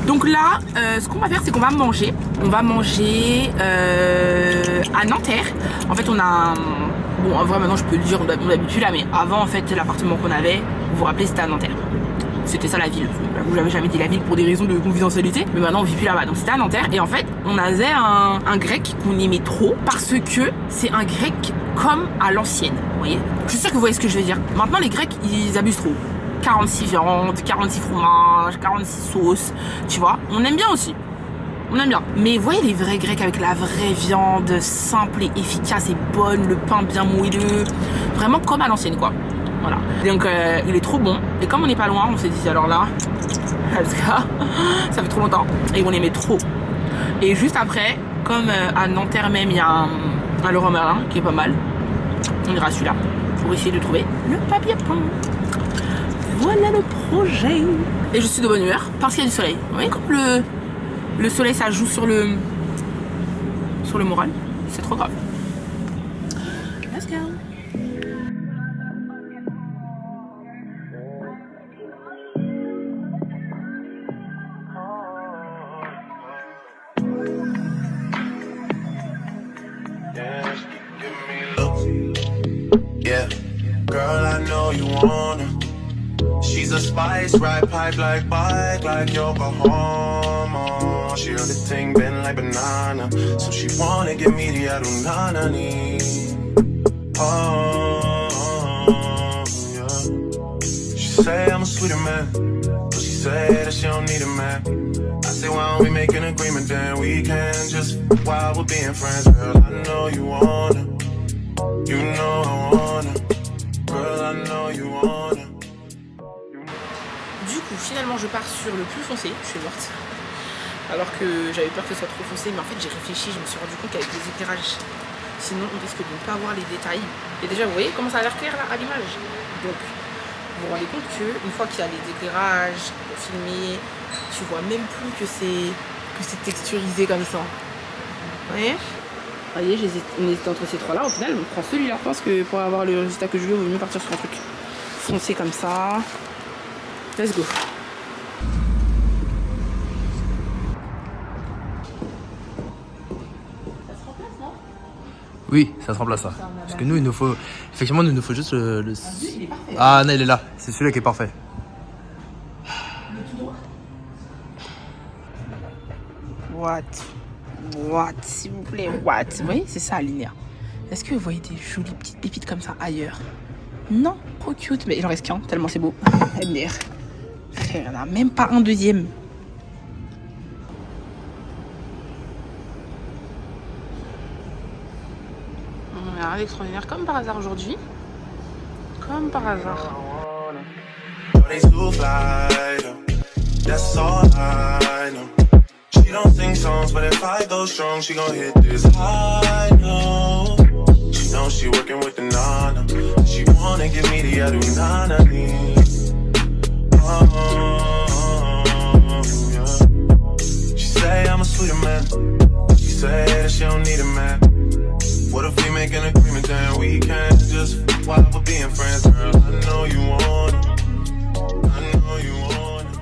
Speaker 1: Donc là, ce qu'on va faire, c'est qu'on va manger. On va manger à Nanterre. En fait, on a bon, en vrai, maintenant je peux le dire, on habite plus là, mais avant, en fait, l'appartement qu'on avait, vous vous rappelez, c'était à Nanterre. C'était ça la ville. Vous n'avez jamais dit la ville pour des raisons de confidentialité, mais maintenant on vit plus là-bas. Donc c'était à Nanterre. Et en fait, on avait un grec qu'on aimait trop parce que c'est un grec comme à l'ancienne. Vous voyez? Je suis sûre que vous voyez ce que je veux dire. Maintenant, les Grecs, ils abusent trop. 46 viandes, 46 fromages, 46 sauces. Tu vois? On aime bien aussi. On aime bien. Mais vous voyez les vrais Grecs avec la vraie viande simple et efficace et bonne, le pain bien moelleux. Vraiment comme à l'ancienne, quoi. Voilà. Donc il est trop bon. Et comme on n'est pas loin, on s'est dit alors là, ça fait trop longtemps. Et on aimait trop. Et juste après, comme à Nanterre même, il y a un Leroy Merlin qui est pas mal. On ira celui-là pour essayer de trouver le papier peint. Voilà le projet. Et je suis de bonne humeur parce qu'il y a du soleil. Vous voyez comme le soleil ça joue sur le moral. C'est trop grave. Let's go.
Speaker 3: Yeah, girl, I know you wanna. She's a spice, ride pipe like bike, like Yokohama. She heard the thing bend like banana, so she wanna give me the adunana ni. Oh, yeah. She say I'm a sweeter man, but she say that she don't need a man. I say why don't we make an agreement, then we can just while we're being friends. Girl, I know you wanna. You know I wanna, girl, I know you wanna.
Speaker 1: Du coup, finalement, je pars sur le plus foncé. Je suis morte. Alors que j'avais peur que ce soit trop foncé, mais en fait, j'ai réfléchi. Je me suis rendu compte qu'avec les éclairages, sinon, on risque de ne pas voir les détails. Et déjà, vous voyez comment ça a l'air clair là à l'image. Donc, vous vous rendez compte qu'une fois qu'il y a les éclairages pour filmer, tu vois même plus que c'est texturisé comme ça. Vous voyez? Vous voyez, on hésite entre ces trois-là. Au final, on prend celui-là. Je pense que pour avoir le résultat que je veux, il vaut mieux partir sur un truc foncé comme ça. Let's go. Ça se remplace, non?
Speaker 7: Oui, ça se remplace ça. Parce que nous, il nous faut. Effectivement, il nous faut juste le.
Speaker 1: Il est parfait.
Speaker 7: Ah non, il est là. C'est celui-là qui est parfait.
Speaker 1: Le tout droit. What, s'il vous plaît, what? Vous voyez, c'est ça, Linéa. Est-ce que vous voyez des jolies petites pépites comme ça ailleurs? Non, trop cute. Mais il en reste qu'un, tellement c'est beau. MDR. Il n'y en a même pas un deuxième. On a rien d'extraordinaire, comme par hasard aujourd'hui. Comme par hasard.
Speaker 3: She don't sing songs, but if I go strong, she gon' hit this high note. She knows she working with the nana. She wanna give me the adunana. Oh, yeah. She say I'm a sweeter man. She say that she don't need a man. What if we make an agreement, then we can just while we're being friends, girl? I know you want it. I know you want it.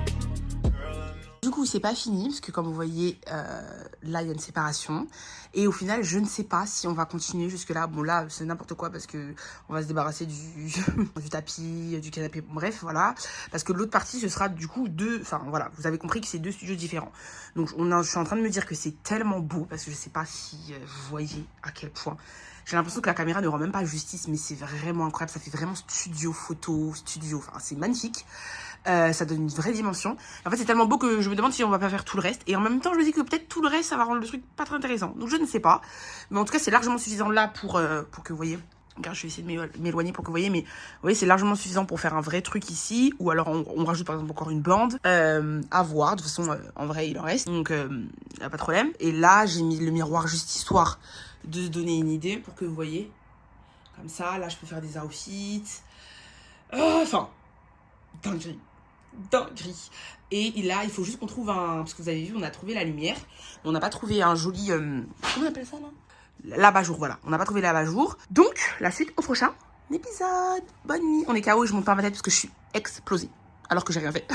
Speaker 1: c'est pas fini, parce que comme vous voyez, là, il y a une séparation. Et au final, je ne sais pas si on va continuer jusque-là. Bon, là, c'est n'importe quoi, parce que on va se débarrasser du tapis, du canapé, bref, voilà. Parce que l'autre partie, ce sera du coup enfin, voilà, vous avez compris que c'est 2 studios différents. Donc, je suis en train de me dire que c'est tellement beau, parce que je sais pas si vous voyez à quel point. J'ai l'impression que la caméra ne rend même pas justice, mais c'est vraiment incroyable. Ça fait vraiment studio, photo, studio. Enfin, c'est magnifique. Ça donne une vraie dimension. En fait, c'est tellement beau que je me demande si on va pas faire tout le reste. Et en même temps, je me dis que peut-être tout le reste, ça va rendre le truc pas très intéressant. Donc, je ne sais pas. Mais en tout cas, c'est largement suffisant là pour que vous voyez. Regarde, je vais essayer de m'éloigner pour que vous voyez. Mais vous voyez, c'est largement suffisant pour faire un vrai truc ici. Ou alors, on rajoute par exemple encore une bande. À voir. De toute façon, en vrai, il en reste. Donc, y a pas de problème. Et là, j'ai mis le miroir juste histoire de se donner une idée pour que vous voyez. Comme ça, là, je peux faire des outfits. Enfin, dinguerie. Et là, il faut juste qu'on trouve un... Parce que vous avez vu, on a trouvé la lumière. Mais on n'a pas trouvé un joli... Comment on appelle ça, là? L'abat-jour, voilà. On n'a pas trouvé l'abat-jour. Donc, la suite au prochain épisode. Bonne nuit. On est KO et je monte pas ma tête parce que je suis explosée. Alors que j'ai rien fait.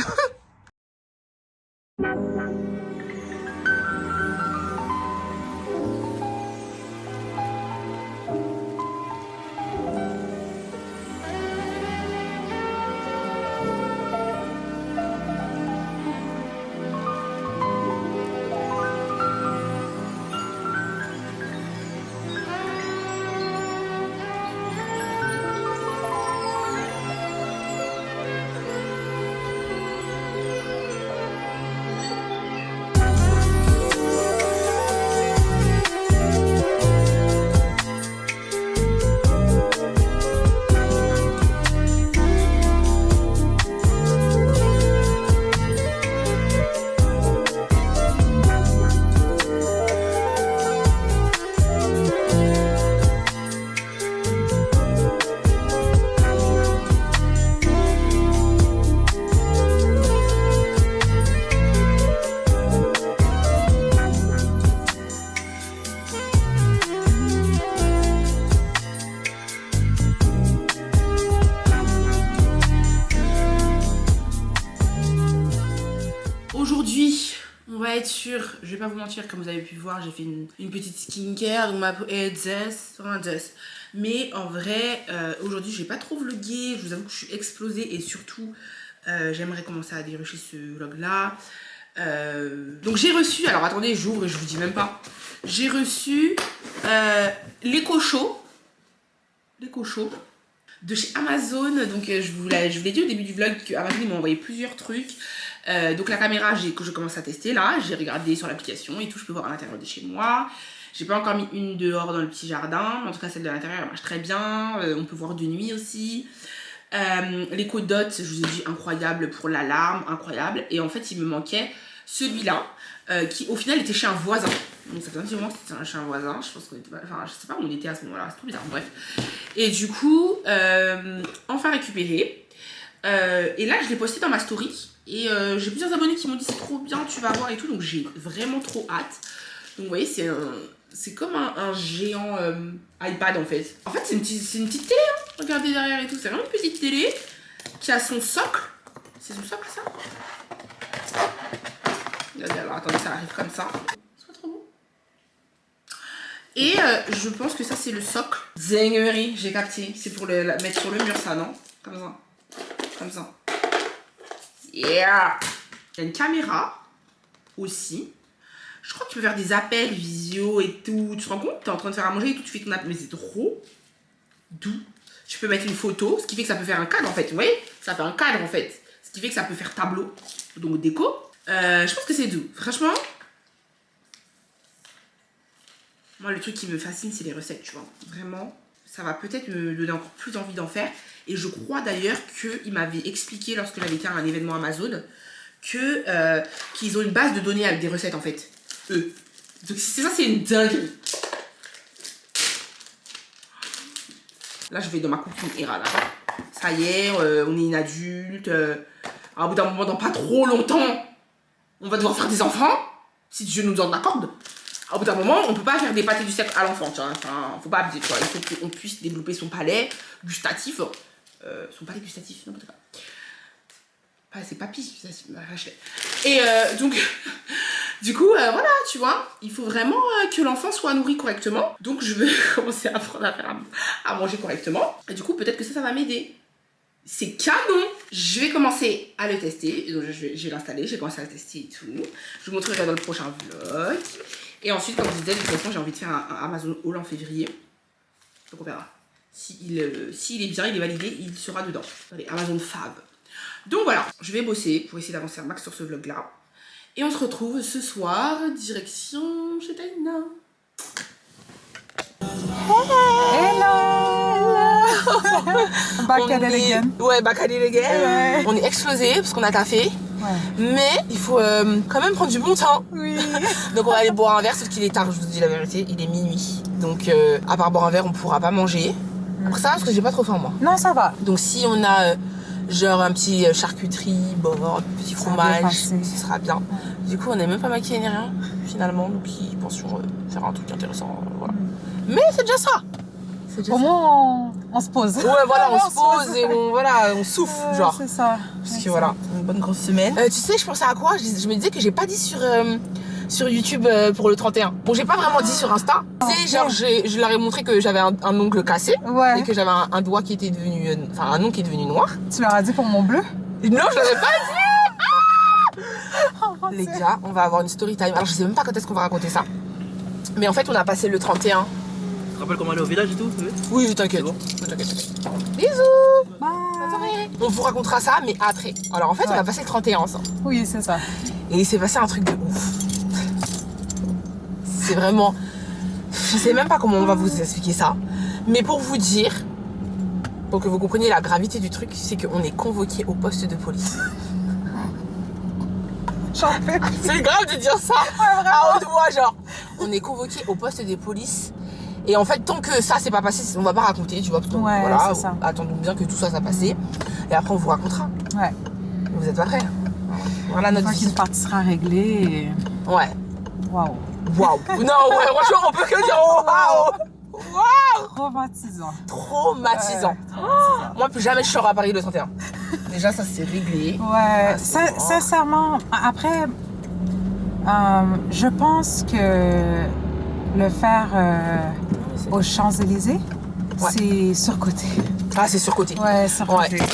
Speaker 1: Je vais pas vous mentir, comme vous avez pu voir, j'ai fait une petite skincare, donc ma peau est vraiment Jess. Mais en vrai, aujourd'hui, j'ai pas trop vlogué, je vous avoue que je suis explosée et surtout, j'aimerais commencer à dérocher ce vlog-là. Donc j'ai reçu, alors attendez, j'ouvre et je vous dis même pas. J'ai reçu l'Eco Show de chez Amazon. Donc je vous l'ai dit au début du vlog que Amazon m'a envoyé plusieurs trucs. Donc la caméra que je commence à tester là, j'ai regardé sur l'application et tout, je peux voir à l'intérieur de chez moi. J'ai pas encore mis une dehors dans le petit jardin, mais en tout cas celle de l'intérieur elle marche très bien. On peut voir de nuit aussi. L'Eco Dot, je vous ai dit, incroyable pour l'alarme, incroyable. Et en fait il me manquait celui-là qui au final était chez un voisin. Donc ça fait un petit moment que c'était chez un voisin, je pense qu'on était pas, enfin je sais pas où on était à ce moment-là, c'est trop bizarre, bref. Et du coup, enfin récupéré. Et là je l'ai posté dans ma story. Et j'ai plusieurs abonnés qui m'ont dit c'est trop bien, tu vas voir et tout. Donc j'ai vraiment trop hâte. Donc vous voyez, c'est comme un géant iPad en fait. En fait c'est une petite télé, hein. Regardez derrière et tout. C'est vraiment une petite télé qui a son socle. C'est son socle ça? Regardez, alors attendez, ça arrive comme ça. C'est pas trop beau. Et je pense que ça c'est le socle. Zinguerie, j'ai capté. C'est pour le mettre sur le mur ça, non? Comme ça. Comme ça. Yeah! Il y a une caméra aussi. Je crois que tu peux faire des appels visio et tout. Tu te rends compte? Tu es en train de faire à manger et tout, tu fais ton appel. Mais c'est trop doux. Tu peux mettre une photo, ce qui fait que ça peut faire un cadre en fait. Vous voyez? Ça fait un cadre en fait. Ce qui fait que ça peut faire tableau, donc déco. Je pense que c'est doux. Franchement, moi le truc qui me fascine c'est les recettes, tu vois. Vraiment, ça va peut-être me donner encore plus envie d'en faire. Et je crois d'ailleurs qu'il m'avait expliqué lorsque j'avais été à un événement Amazon qu'ils ont une base de données avec des recettes en fait. Eux. Donc ça c'est une dinguerie. Là je vais dans ma cooking era là. Ça y est, on est une adulte. À bout d'un moment, dans pas trop longtemps, on va devoir faire des enfants. Si Dieu nous en accorde. À bout d'un moment, on peut pas faire des pâtés du sec à l'enfant, tu vois. Enfin, faut pas abuser, tu vois. Il faut qu'on puisse développer son palais gustatif. Son palais gustatif, n'importe quoi. c'est papy, Rachel. Et donc, du coup, voilà, tu vois, il faut vraiment que l'enfant soit nourri correctement. Donc, je vais commencer à apprendre à manger correctement. Et du coup, peut-être que ça va m'aider. C'est canon. Je vais commencer à le tester. Donc, je vais l'installer, je vais commencer à le tester et tout. Je vous montrerai dans le prochain vlog. Et ensuite, comme je disais, de toute façon, j'ai envie de faire un Amazon Haul en février. Donc, on verra. S'il est bien, il est validé, il sera dedans. Allez, Amazon Fab. Donc voilà, je vais bosser pour essayer d'avancer un max sur ce vlog-là. Et on se retrouve ce soir, direction chez Taina.
Speaker 5: Back at it again.
Speaker 1: Ouais, back at it again.
Speaker 5: Ouais.
Speaker 1: On est explosé parce qu'on a taffé. Ouais. Mais il faut quand même prendre du bon temps.
Speaker 5: Oui.
Speaker 1: Donc on va aller boire un verre, sauf qu'il est tard, je vous dis la vérité, il est minuit. Donc à part boire un verre, on pourra pas manger. Après ça, parce que j'ai pas trop faim moi.
Speaker 5: Non, ça va.
Speaker 1: Donc si on a genre un petit charcuterie, bon, un petit fromage, ce sera bien. Du coup, on n'est même pas maquillé ni rien, finalement. Donc, ils pensions faire un truc intéressant. Voilà. Mais c'est déjà ça.
Speaker 5: Au moins, on se pose.
Speaker 1: Ouais, voilà, on se pose et on souffle, genre.
Speaker 5: C'est ça.
Speaker 1: Parce que voilà, une bonne grosse semaine. Tu sais, je pensais à quoi? Je me disais que j'ai pas dit sur YouTube pour le 31. Bon, j'ai pas vraiment dit sur Insta. Tu sais, genre, je leur ai montré que j'avais un ongle cassé.
Speaker 5: Ouais.
Speaker 1: Et que j'avais un doigt qui était devenu. Enfin, un ongle qui est devenu noir.
Speaker 5: Tu leur as dit pour mon bleu?
Speaker 1: Non, je l'avais pas dit! Ah les gars, on va avoir une story time. Alors, je sais même pas quand est-ce qu'on va raconter ça. Mais en fait, on a passé le 31.
Speaker 7: Tu te rappelles comment aller au village et tout?
Speaker 1: Oui, t'inquiète.
Speaker 7: Bon.
Speaker 1: Bisous!
Speaker 5: Bye!
Speaker 1: On vous racontera ça, mais après. Alors, en fait, on a passé le 31 ensemble.
Speaker 5: Oui, c'est ça.
Speaker 1: Et il s'est passé un truc de ouf. C'est vraiment... Je sais même pas comment on va vous expliquer ça. Mais pour vous dire, pour que vous compreniez la gravité du truc, c'est qu'on est convoqué au poste de police. C'est grave de dire ça à haute voix, genre. On est convoqué au poste de police. Et en fait, tant que ça s'est pas passé, on va pas raconter, tu vois. Parce que,
Speaker 5: ouais,
Speaker 1: voilà,
Speaker 5: c'est ça.
Speaker 1: Attendons bien que tout ça s'est passé. Et après, on vous racontera.
Speaker 5: Ouais.
Speaker 1: Vous êtes pas prêts? Voilà notre vie.
Speaker 5: Une partie sera réglée. Et...
Speaker 1: Ouais.
Speaker 5: Waouh.
Speaker 1: Waouh. Non, ouais, franchement, on peut que dire waouh. Waouh.
Speaker 5: Traumatisant.
Speaker 1: Traumatisant. Moi, plus jamais je sors à Paris le 31. Déjà, ça c'est réglé.
Speaker 5: Ouais, sincèrement, après, je pense que le faire aux Champs-Élysées, c'est surcoté.
Speaker 1: Ah, c'est surcoté.
Speaker 5: Ouais, surcoté.
Speaker 1: Ouais.